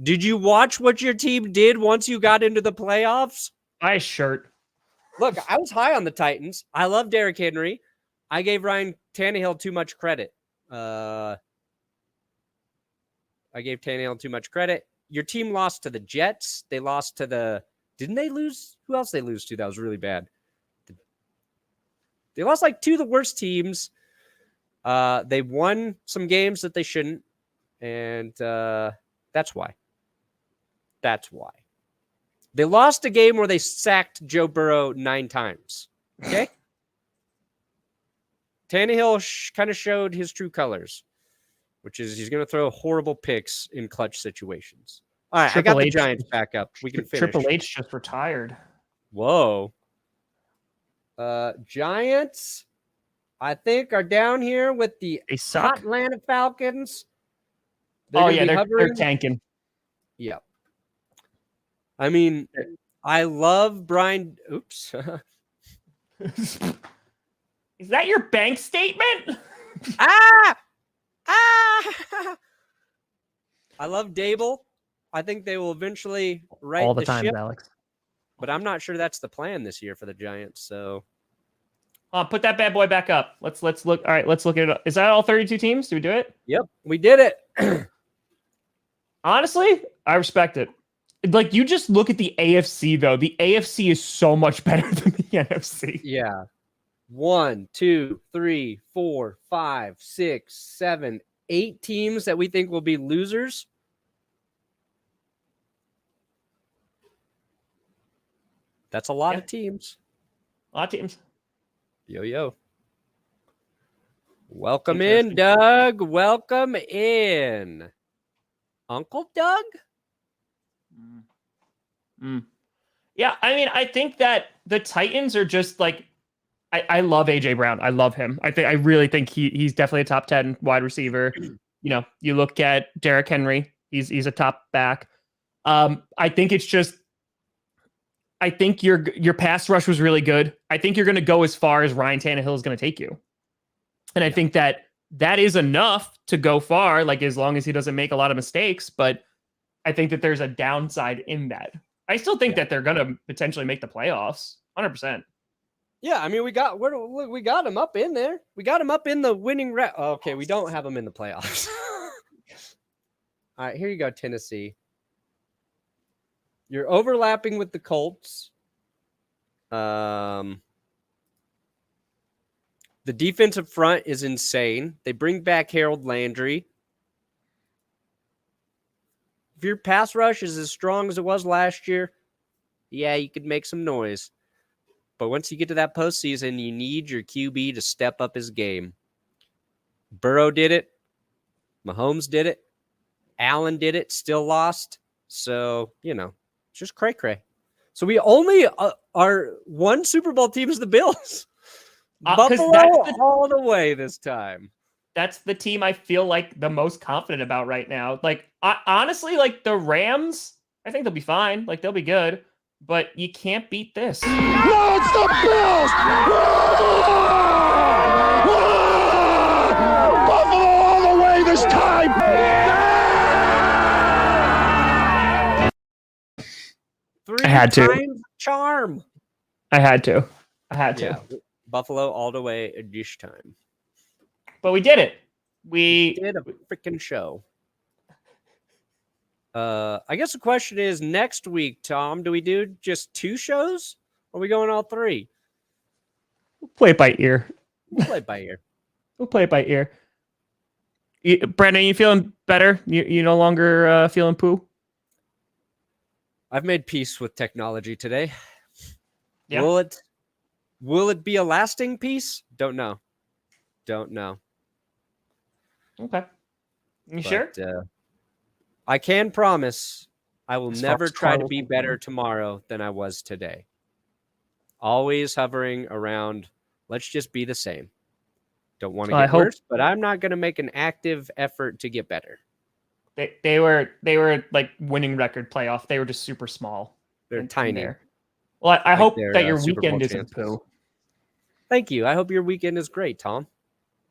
Did you watch what your team did once you got into the playoffs? Nice shirt. Look, I was high on the Titans. I love Derrick Henry. I gave Ryan Tannehill too much credit. Your team lost to the Jets. They lost to the... Didn't they lose? Who else they lose to? That was really bad. They lost like two of the worst teams. They won some games that they shouldn't. And that's why. That's why. They lost a game where they sacked Joe Burrow 9 times. Okay? Tannehill kind of showed his true colors, which is he's going to throw horrible picks in clutch situations. All right, I got the Giants back up. We can finish. Triple H just retired. Whoa. Giants, I think, are down here with the hot Atlanta Falcons. They're tanking. Yep. I mean, I love Brian. Oops. Is that your bank statement? I love Dable. I think they will eventually right all the time, Alex. But I'm not sure that's the plan this year for the Giants. So, put that bad boy back up. Let's look. All right, let's look at it. Is that all 32 teams? Do we do it? Yep, we did it. Honestly, I respect it. Like, you just look at the AFC, though. The AFC is so much better than the NFC. Yeah. 1, 2, 3, 4, 5, 6, 7, 8 teams that we think will be losers. That's a lot of teams. A lot of teams. Yo. Welcome in, Doug. Welcome in. Uncle Doug? Yeah, I mean, I think that the Titans are just like, I love AJ Brown. I love him. I really think he's definitely a top 10 wide receiver. You look at Derrick Henry. He's a top back. I think it's just. I think your pass rush was really good. I think you're going to go as far as Ryan Tannehill is going to take you, and I think that is enough to go far. Like as long as he doesn't make a lot of mistakes, but I think that there's a downside in that. I still think that they're going to potentially make the playoffs, 100%. Yeah, I mean, we got him up in there. We got him up in the winning. Okay, we don't have him in the playoffs. All right, here you go, Tennessee. You're overlapping with the Colts. The defensive front is insane. They bring back Harold Landry. If your pass rush is as strong as it was last year, yeah, you could make some noise. But once you get to that postseason, you need your QB to step up his game. Burrow did it. Mahomes did it. Allen did it. Still lost. So, just cray-cray. So we only our one Super Bowl team is the Bills. Buffalo all the way this time. That's the team I feel like the most confident about right now. Like, honestly, like the Rams, I think they'll be fine. Like, they'll be good. But you can't beat this. No, it's the Bills! Buffalo all the way this time! I had to. Times charm. I had to. Yeah. Buffalo all the way this time. But we did it. We did a freaking show. I guess the question is next week, Tom, do we do just 2 shows? Or are we going all 3? We'll play it by ear. We'll play it by ear. We'll play it by ear. Brandon, you feeling better? You no longer feeling poo? I've made peace with technology today. Yeah. Will it be a lasting peace? Don't know. Okay. You sure? I can promise I will never try to be better tomorrow than I was today. Always hovering around, let's just be the same. Don't want to get worse, but I'm not going to make an active effort to get better. They were like winning record playoff. They were just super small. They're tiny. Well, I hope that your weekend isn't poo. Thank you. I hope your weekend is great, Tom.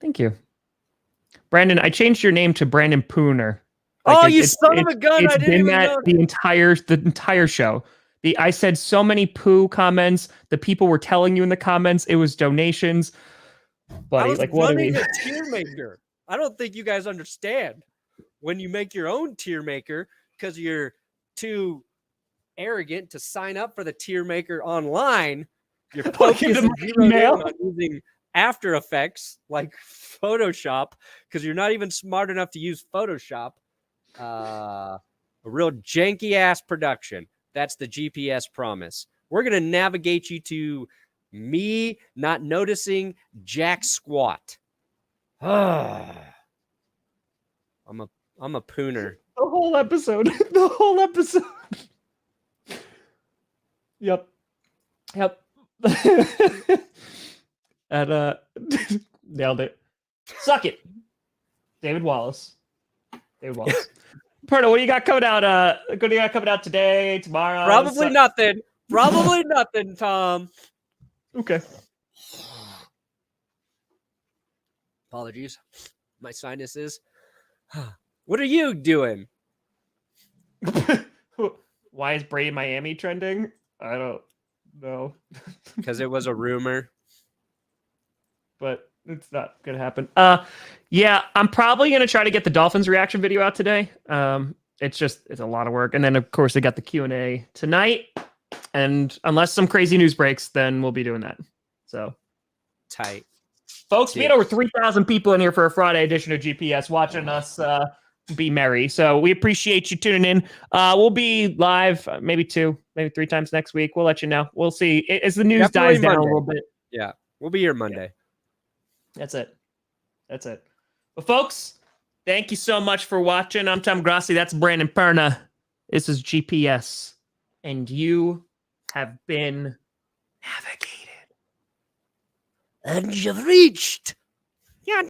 Thank you. Brandon, I changed your name to Brandon Pooner. You son of a gun! It's been that the entire show. I said so many poo comments. The people were telling you in the comments it was donations. Buddy, I was like what? running a tier maker. I don't think you guys understand when you make your own tier maker because you're too arrogant to sign up for the tier maker online. You're focused on using After Effects like Photoshop because you're not even smart enough to use Photoshop. A real janky ass production. That's the GPS promise. We're going to navigate you to me not noticing jack squat. I'm a pooner. The whole episode. Yep. And nailed it. Suck it. David Wallace. Perna, what do you got coming out? What do you got coming out today, tomorrow? Probably nothing. Probably nothing, Tom. Okay. Apologies. My sinuses. What are you doing? Why is Brady Miami trending? I don't know. Because it was a rumor. But it's not going to happen. Yeah, I'm probably going to try to get the Dolphins reaction video out today. It's a lot of work. And then, of course, they got the Q&A tonight. And unless some crazy news breaks, then we'll be doing that. So tight. Folks, we had over 3,000 people in here for a Friday edition of GPS watching us be merry. So we appreciate you tuning in. We'll be live maybe 2, maybe 3 times next week. We'll let you know. We'll see. As the news dies down a little bit. Yeah, we'll be here Monday. Yeah. That's it. But folks, thank you so much for watching. I'm Tom Grossi. That's Brandon Perna. This is GPS. And you have been navigated. And you've reached